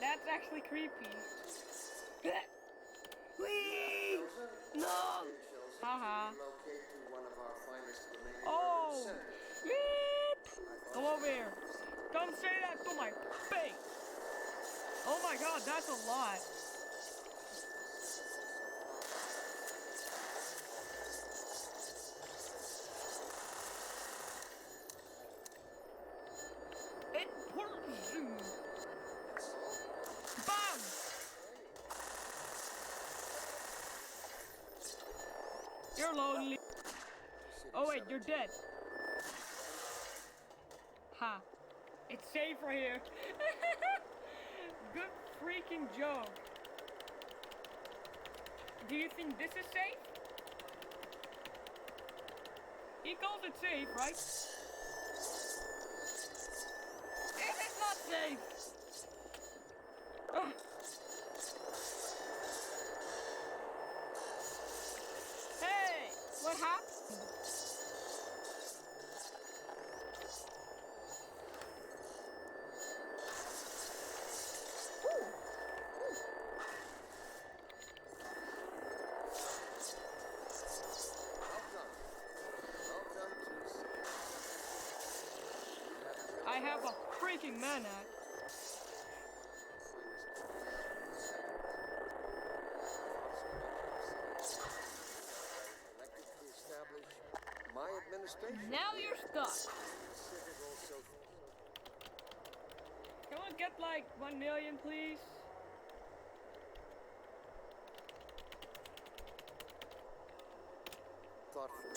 That's actually creepy. Whee! No! Haha. Oh! Beep! Come over here. Don't say that to my face! Oh my god, that's a lot. It pulls you. Bam! You're lonely. Oh wait, you're dead. Ha. It's safe right here. Good freaking joke. Do you think this is safe? He calls it safe, right? It is not safe. Ugh. Hey, what happened? have a freaking manhunt. Elected to establish my administration. Now you're stuck. Citadel so Can we get like 1 million, please? thoughtful.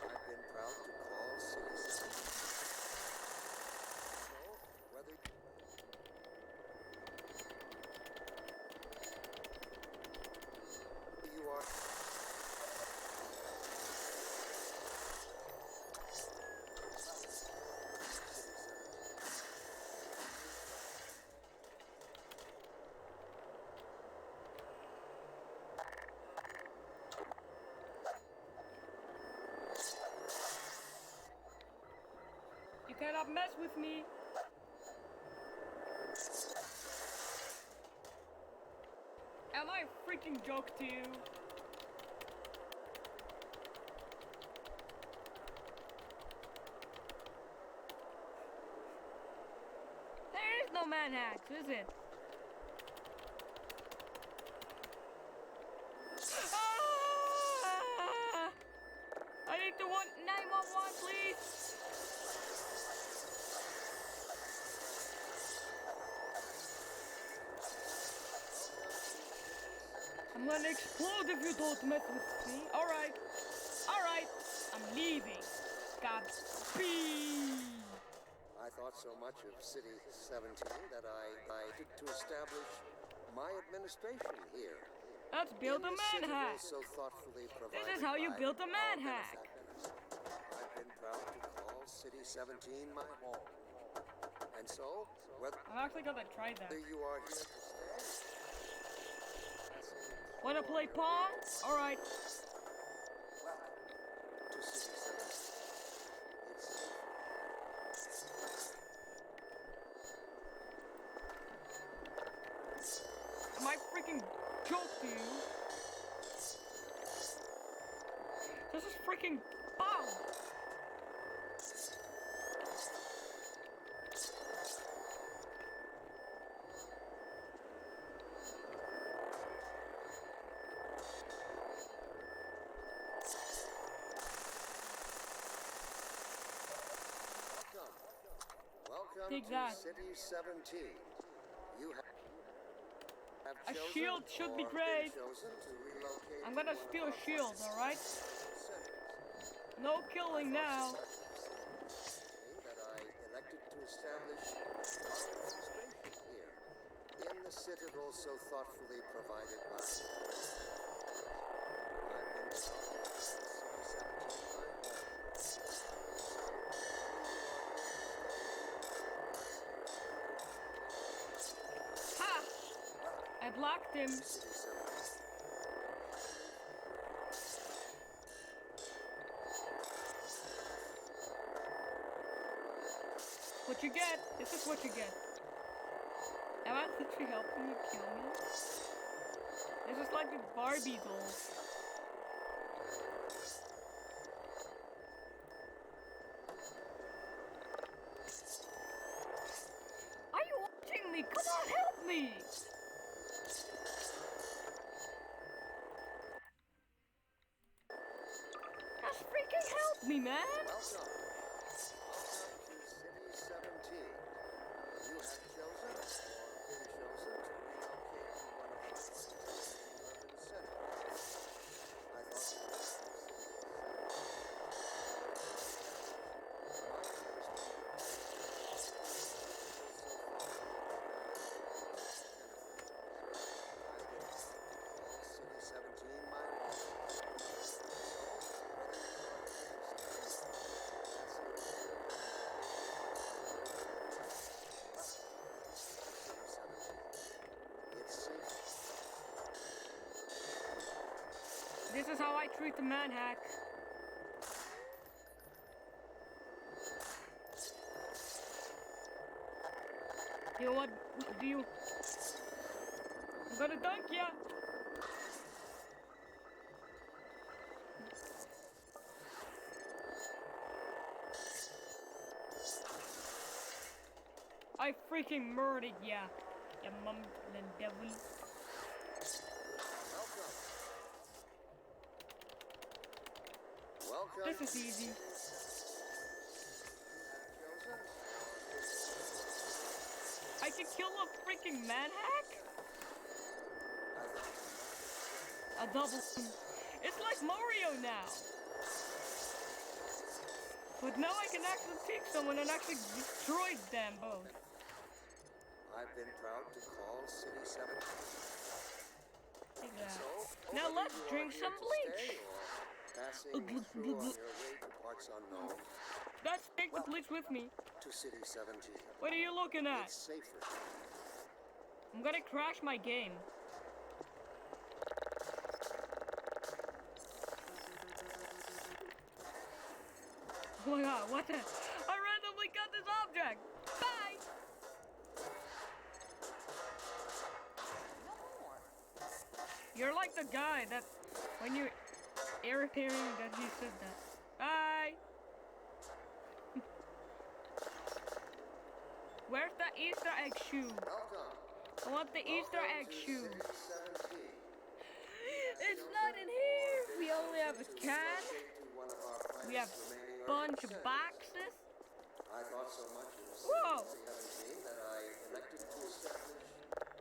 I've been proud to call cities. So, whether you are You cannot mess with me. Am I a freaking joke to you? There is no manhacks, is it? Ah! I need to 911, please. I'm gonna explode if you don't mess with me. Alright. Alright. I'm leaving. Godspeed. I thought so much of City 17 that I did to establish my administration here. Let's build a In the citadel manhack. so thoughtfully This provided is how you by build a our manhack. benefactors. I've been proud to call City 17 my home. And so, whether I'm actually gonna try that. you are here to stay, Wanna play Pong? Alright. welcome to City 17. It's Am I freaking joke to you? This is freaking bomb. welcome Take to that. City 17. You have A chosen shield should be or great. been chosen to relocate I'm gonna to one steal of our shields, finest alright? centers. No killing now. That I elected to establish my administration here in the citadel so thoughtfully provided by. I've been Ha! I blocked him. What you get? This is what you get. Am I literally helping you kill me? This is like the Barbie doll. Are you watching me? Come on, help me! Just freaking help me, man! Welcome. Welcome to City 17. You have chosen or been chosen to relocate to one of our finest urban centers. I thought City 17 my This is how I treat the manhack. You know what? Do you? I'm gonna dunk ya. I freaking murdered ya. You mumbling devil. Welcome. This is easy. I can kill a freaking manhack? A double. It's like Mario now. But now I can actually take someone and actually destroy them both. I've been proud to call City 7. Like that. So, Now whether let's you are drink here some to bleach. stay or passing through on your way to parts unknown, Let's take the bleach with me. to City 17. What are you looking at? It's safer. I'm gonna crash my game. Oh my god, what the? I randomly got this object! Bye! You're like the guy that, when you're irritating that he said that. Bye! Where's the Easter egg shoe? Welcome. I want the Easter egg to shoe. City 17. It's not in here! We only have a can. To one of our We have finest remaining a bunch urban of centers. boxes. I thought so much of Whoa! City 17 that I elected to establish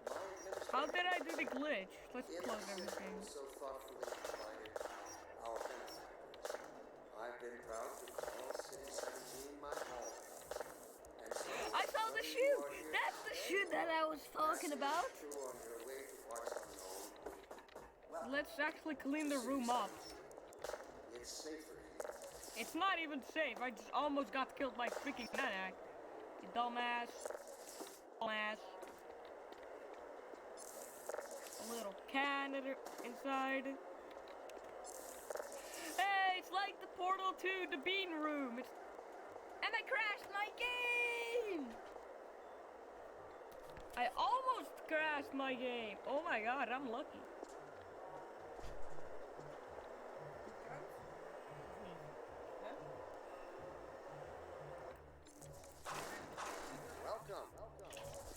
my administration. How did I do the glitch? Let's In close the everything. city so thoughtfully provided our benefactors. I've been proud to call City 17 my home. And so, I saw the whether you shoe! are here That's the today shoe that I was talking about. through on your way to parts unknown, Let's actually clean the room up. it's safer here. It's not even safe. I just almost got killed by freaking Nanak. You dumbass. Dumbass. A little can inside. Hey, it's like the portal to the bean room. And I crashed my game! I almost crashed my game. Oh my god, I'm lucky.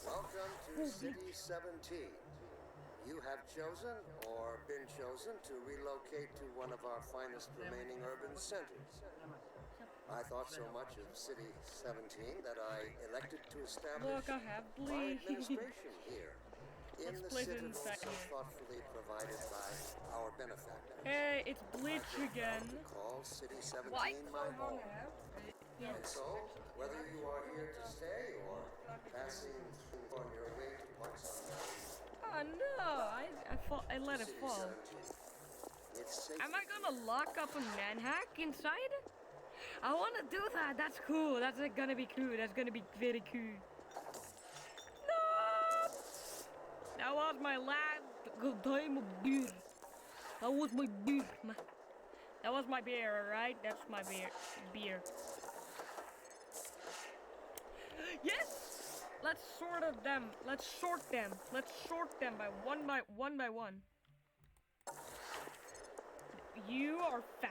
Welcome to City 17. You have chosen or been chosen to relocate to one of our finest remaining urban centers. I thought so much of City 17 that I elected to establish Look, I have my bleach. administration here in Let's the place it citadel inside so here. thoughtfully provided by our benefactors. Hey, it's Bleach again. To call City 17 What? my home. Yeah. And so, whether you are here to stay or passing through on your way to parts unknown, Oh no, I let it City fall. 17, it's safe. Am I gonna lock up a manhack inside? I wanna do that. That's cool. That's gonna be cool. That's gonna be very cool. No! That was my last good time of beer. That was my beer. That was my beer, alright? That's my beer. Yes! Let's sort of them. Let's sort them. Let's sort them by one by one. You are fat.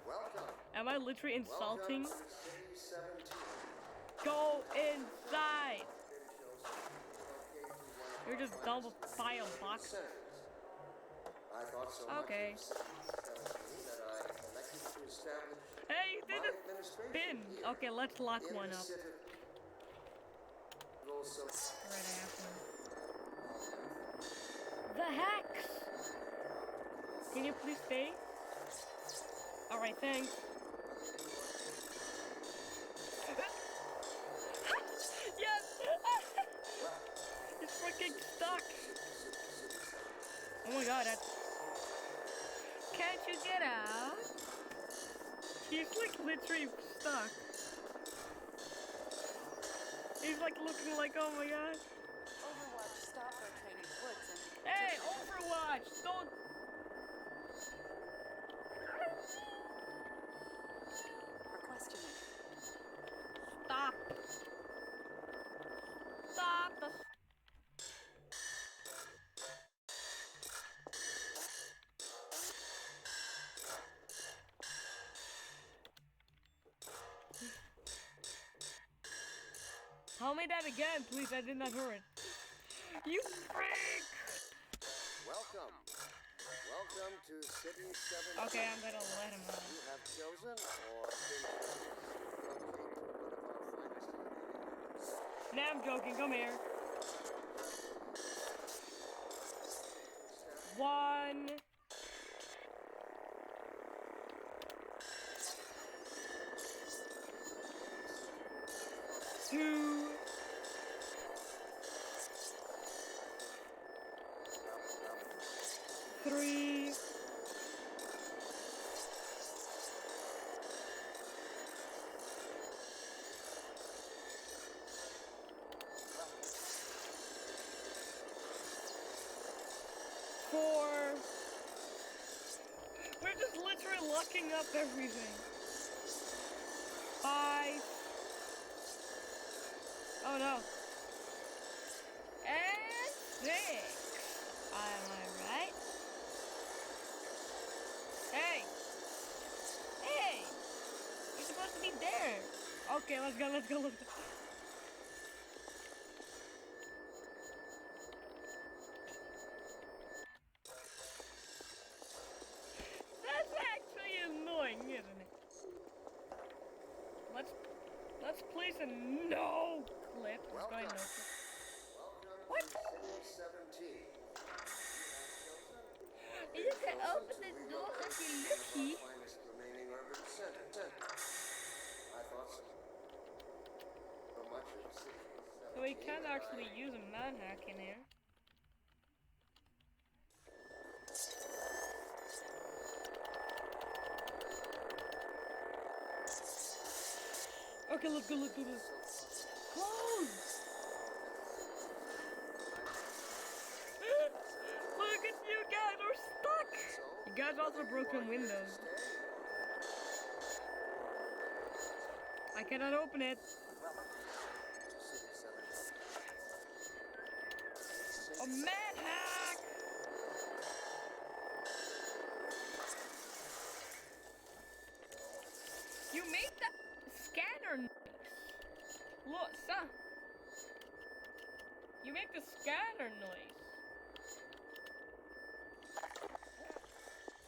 Welcome. Am I literally insulting? Welcome to City 17. Go inside. Been chosen to relocate to one of You're our just double finest pile urban boxes. centers. I thought so much Okay. of City 17 that I elected to establish Hey, you my did a administration spin. here Okay, let's lock in one the up. citadel so Alright, I have one. The hex! Can you please stay? Alright, thanks. Yes! It's freaking stuck! Oh my god, that's... Can't you get out? He's like literally stuck. He's like looking like, oh my god. Overwatch stopped our training woods and Hey, Overwatch! Don't... requesting it. Stop! Stop the... Tell me that again, please. I did not hear it. You freak! Welcome. Welcome to City 7. Okay, I'm gonna let him out. You have chosen or been chosen to locate one of our finest. Nah, I'm joking. Come here. 1. 2. 3. 4. We're just literally locking up everything. 5. Oh no. And 6. Am I right? Hey! Hey! You're supposed to be there. Okay, let's go, let's go, let's go. That's actually annoying, isn't it? Let's place a no clip. It's going no clip. What? City 17. You can open the door if you're lucky. Finest remaining urban center. I thought so. So much of City 17. So we can actually use a manhack in here. Okay, let's go, let's go, let's go. Close! Look at you guys, we're stuck! You guys also broken windows. I cannot open it. A manhack! You make the scanner noise. Look, son. You make the scanner noise.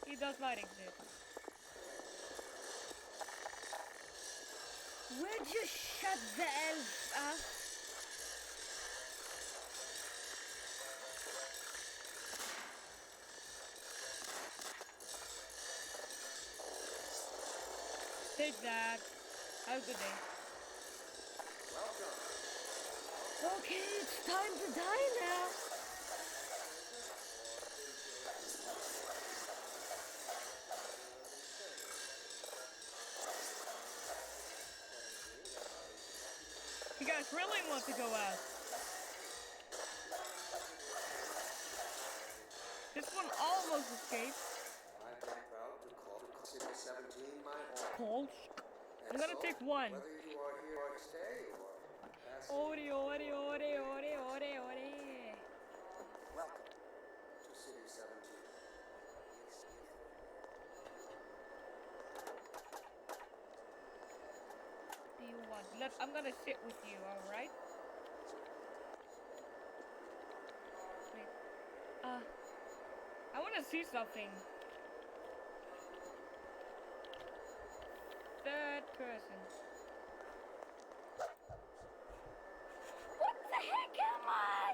He does not exist. Would you shut the elf up? Take that. Have a good day. Okay, it's time to die now. You guys really want to go out? This one almost escaped. I've been proud to call City 17 my home. Cold. I'm gonna take one. Whether you are here to stay or pass Ore, ore, ore, ore, ore, ore. welcome to City 17. Do you want? I'm gonna sit with you, alright? Wait. I wanna see something. Third person. What the heck am I?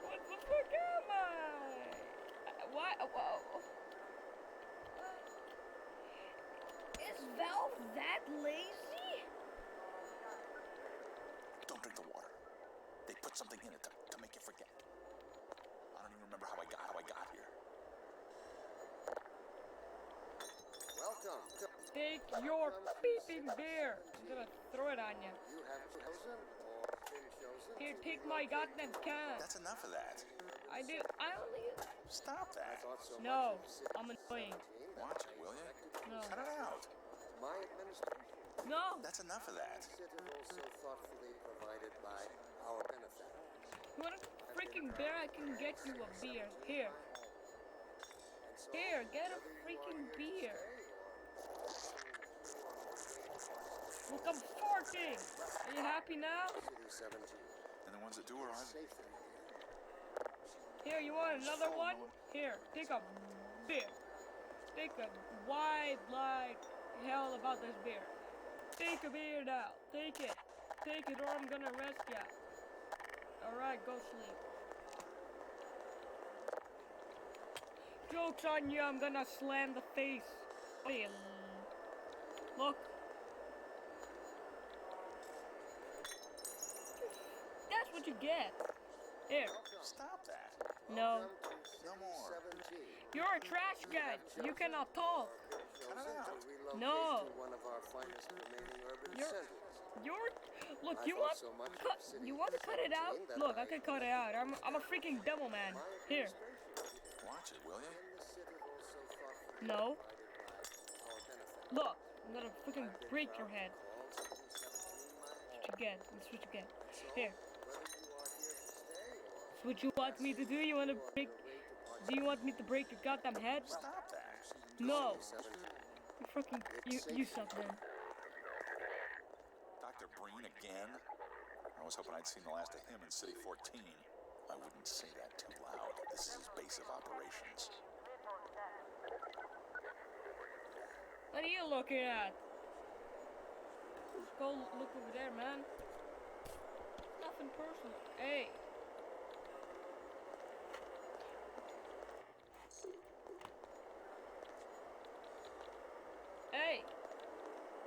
What the fuck am I? Why? Whoa. Is Valve that lazy? Don't drink the water. They put something in it to make you forget. I don't even remember how I got here. Welcome. Take your beeping beer. I'm gonna throw it on you. You have chosen or been chosen. Here, take my goddamn can. That's enough of that. I only. Stop that. Thought so No, much of City I'm annoying. 17 Watch it, will you? No. Cut it out. my administration. No. That's enough of that. Citadel so thoughtfully provided by our benefactors. You want a freaking beer? I can get you a beer. Here. And so, Here, get a whether you are freaking here to beer. stay or Look, I'm farting. Are you happy now? City 17. And the ones that do arrive, Safer. Here, you want another one? Here, take a beer. Take a wide like hell about this beer. Take a beer now. Take it. Take it or I'm gonna arrest ya. Alright, go sleep. Joke's on you, I'm gonna slam the face. Hey, look. That's what you get. Here. stop that. No. No more. 17. You're a trash can. You cannot talk. Cut it out. Relocate No. to one of our finest remaining urban You're- centers. You're. Look, I you thought want. so much Cut, of City you want to cut it out? 17 that Look, I I- can cut it out. I'm a freaking devil man. Here. Watch it, will you? In the city also thoughtfully No. provided by our benefactors. Look, I'm gonna freaking I've been break proud your to head. call City 17 my home. What you get? That's what you get. So, Here. whether you are here to stay or That's what you want me to do? You want to break? Do you want me to break your goddamn head? Stop that. No. 17. You freaking. You suck then. Dr. Breen again? I was hoping I'd seen the last of him in City 14. I wouldn't say that too loud. This is his base of operations. What are you looking at? Go look over there, man. Nothing personal. Hey. Hey.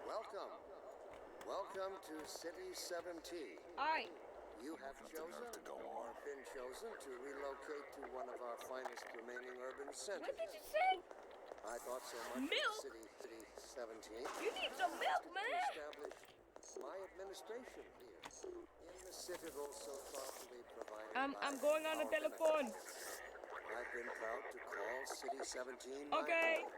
Welcome. Welcome to City 17. Aye. You have Got the chosen nerve to go or on. been chosen to relocate to one of our finest remaining urban centers. What did you say? I thought so much Milk? of City 17. You need some milk, To man. establish my administration here. In the citadel so thoughtfully provided I'm by going on the our telephone. benefactors. I've been proud to call City 17 my Okay. home.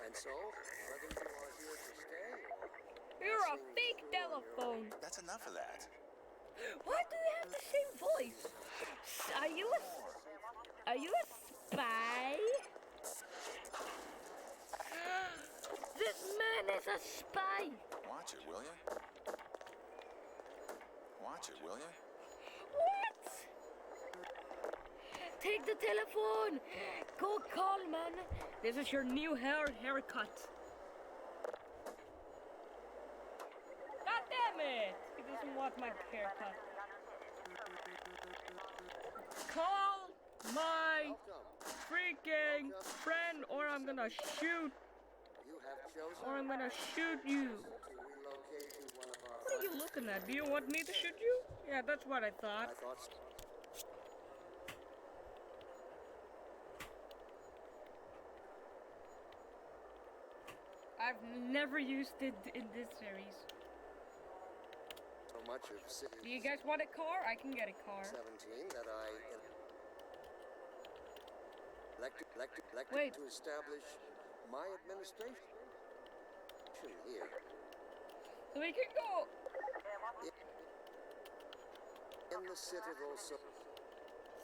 And so, whether you are here to stay or You're a passing fake through on your telephone. That's enough of that. Why do you have the same voice? Are you a spy? This man is a spy. Watch it, will you? Watch it, will you? What? Take the telephone. Go call, man. This is your new haircut. God damn it! He doesn't want my haircut. Call my welcome. freaking friend, or I'm gonna shoot, You have chosen or I'm gonna shoot you. to relocate to one of our What are you looking at? Do you want me to shoot you? Yeah, that's what I thought. I thought so. I've never used it in this series. So much of City Do you guys want a car? I can get a car. 17 that I elected Wait. to establish my administration here. So we can go. In the citadel so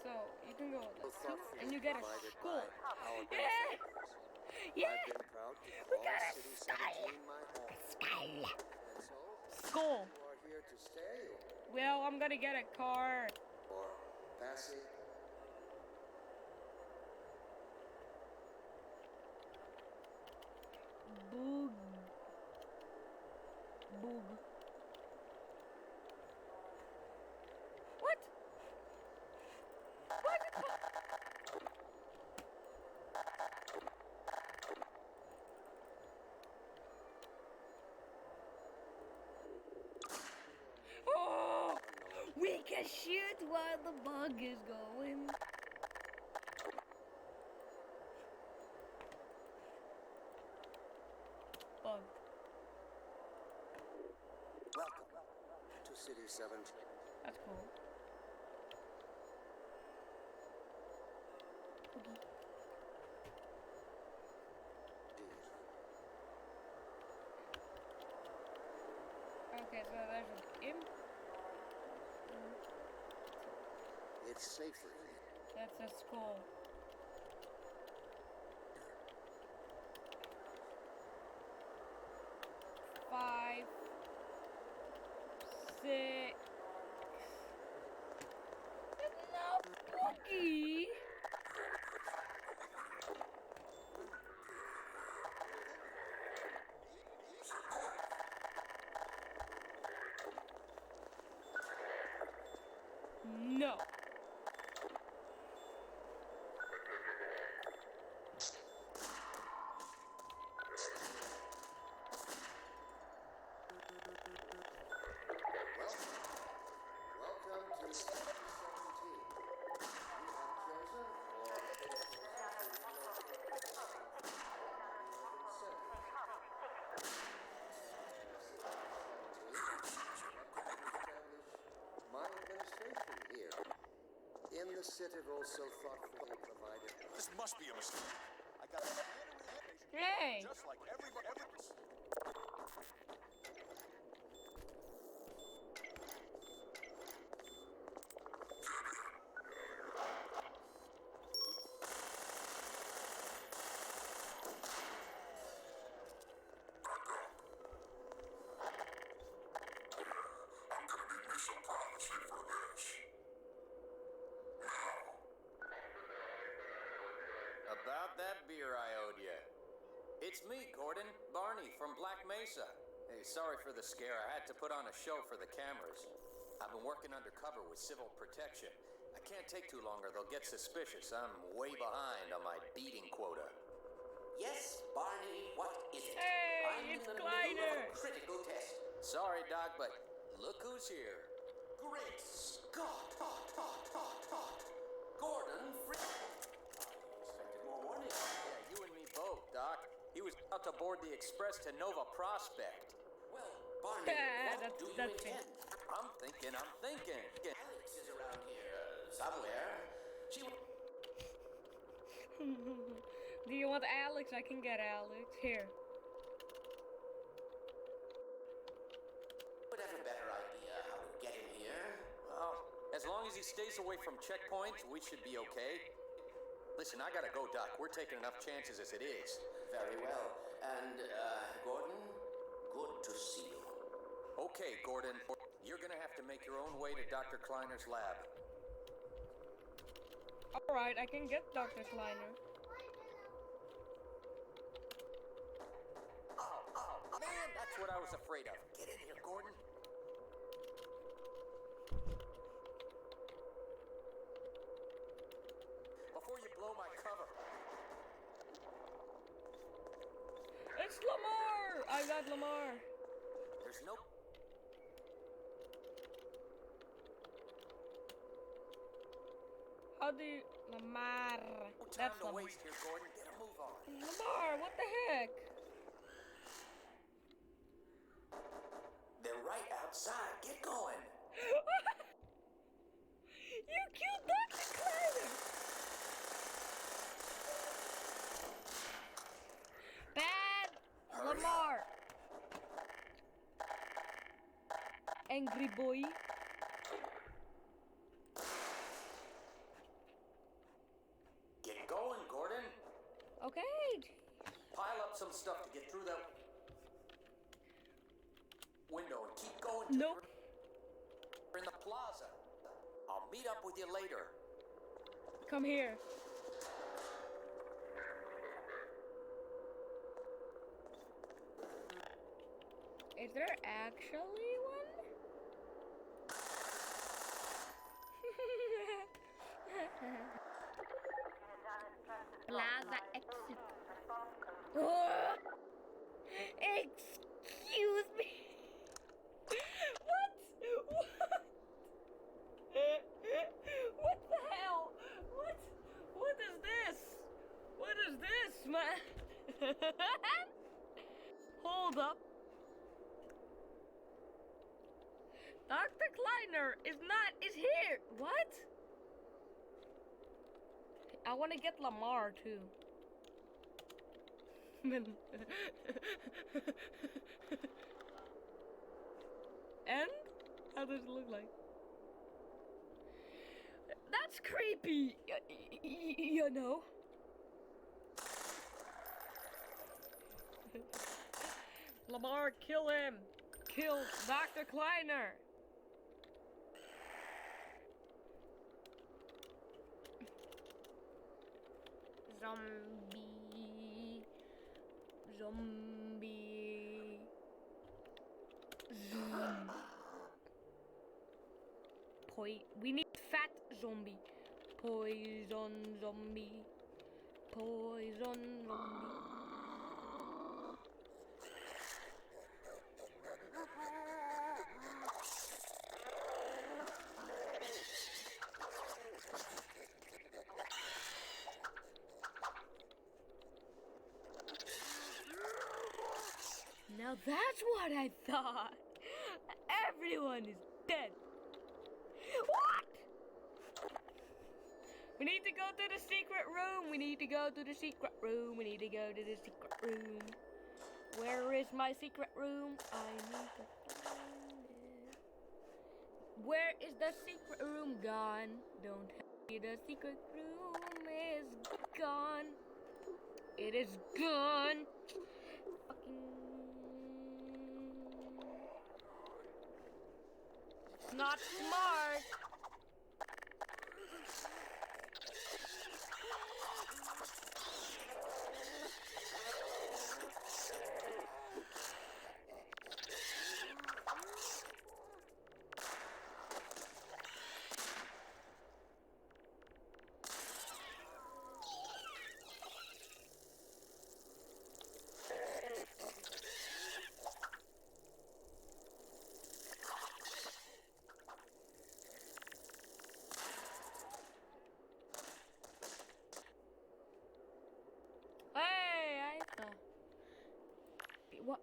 So you can go thoughtfully and you get a provided school. by our Yeah. benefactors. Yeah. I've been proud to We call got a City style. 17 my home. And so, School. you are here to stay Well, I'm gonna get a car. or passing. Boog. Boog. What? Why is it called? Oh! We can shoot while the bug is going. Bug. Welcome to City 17. That's cool. Boogie. Okay, so there's an imp. It's safer. That's a skull. Five. 6. No, Boogie. No. Welcome to Sector 17. You have chosen my administration here. In the Citadel so thoughtfully provided. This must be a mistake. I got a Hey. just like everybody. About that beer I owed you. It's me, Gordon, Barney from Black Mesa. Hey, sorry for the scare. I had to put on a show for the cameras. I've been working undercover with civil protection. I can't take too long or they'll get suspicious. I'm way behind on my beating quota. Yes, Barney, what is it? Hey, I'm it's in the middle Glider. of a critical test. Sorry, Doc, but look who's here. Great Scott! Gordon expected more warning. Yeah, you and me both, Doc. He was about to board the express to Nova Prospect. Well, Barney, what do you that's intend? I'm thinking. Alex is around here somewhere. She Do you want Alex? I can get Alex. Here. would have a better idea how to get him here. Well, as long as he stays away from checkpoints, we should be okay. Listen, I gotta go, Doc. We're taking enough chances as it is. Very well. And, Gordon, good to see you. Okay, Gordon. You're gonna have to make your own way to Dr. Kleiner's lab. Alright, I can get Dr. Kleiner. Oh, man, that's what I was afraid of. Get in here, Gordon. Before you blow my cover. It's Lamar! I got Lamar. There's no... How do you... Lamar. time That's to Lamar. waste here, Gordon. Get a move on. Lamar, what the heck? They're right outside. Get going. You killed Dr. Kleiner! Bad Lamar. Angry boy. Get going, Gordon. Okay. Pile up some stuff to get through that window and keep going. Nope. We're in the plaza. I'll meet up with you later. Come here. Is there actually one? Plaza exit. Oh! Excuse me. What? What the hell? What is this? What is this, man? Hold up. Dr. Kleiner is here. What? I want to get Lamar too. And how does it look like? That's creepy, you know. Lamar, kill him. Kill Dr. Kleiner. zombie. Zombie. We need fat zombie. Poison zombie. Poison zombie. Now that's what I thought. Everyone is dead. What? We need to go to the secret room. We need to go to the secret room. We need to go to the secret room. Where is my secret room? I need to find it. Where is the secret room gone? Don't tell me the secret room is gone. It is gone. It's not smart. What?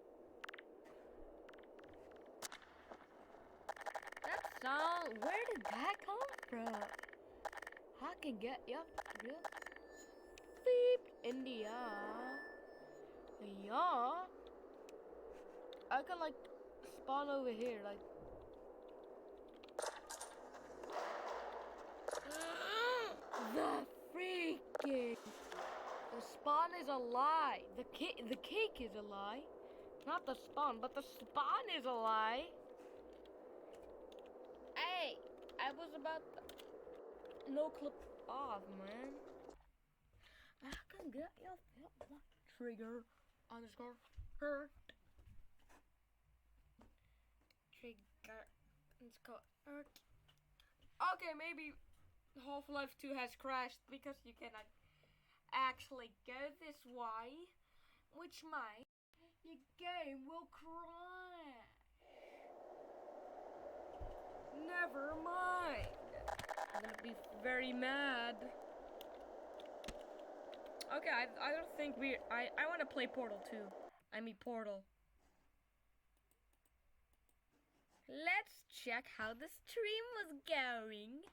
That sound, where did that come from? I can get ya. Beep, India. Yeah. I can like spawn over here, like. The freaking. The spawn is a lie. The cake is a lie. Not the spawn, but the spawn is a lie. Hey, I was about to... No clip off, man. I can get your trigger underscore hurt. Trigger underscore hurt. Okay, maybe Half-Life 2 has crashed because you cannot actually go this way, which might your game will crash. Never mind. I'm gonna be very mad. Okay, I don't think I want to play Portal 2. I mean Portal. Let's check how the stream was going.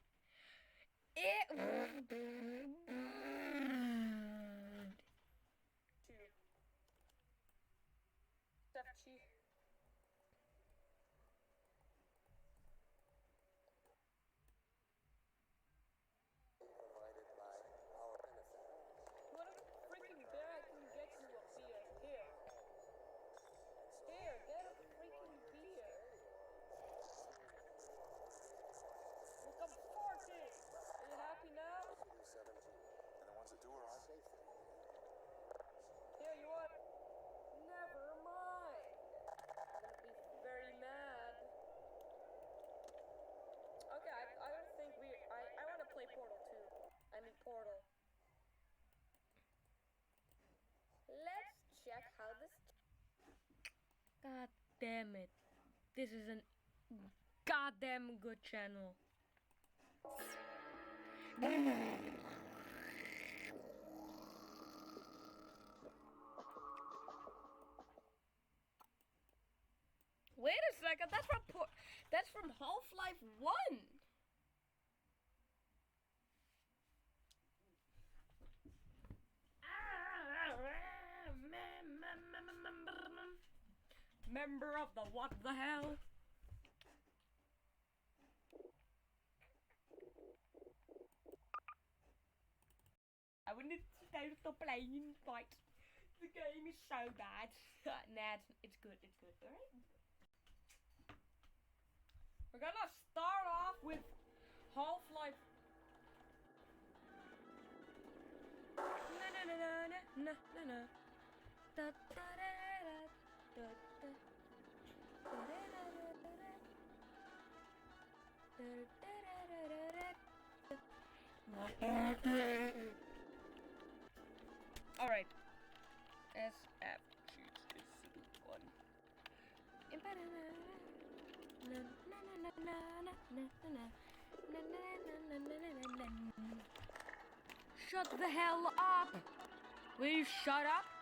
Portal. Let's check how this. God damn it. This is an goddamn good channel. Wait a second, that's from Half-Life 1. Member of the what the hell? I wanted to stop playing, but the game is so bad. Nah, it's good, alright? We're gonna start off with Half-Life. No. Na na na. Da da da da da da. Da da da da da. Da da da da da da. All right. SF. Choose this city one. Shut the hell up! Will you shut up?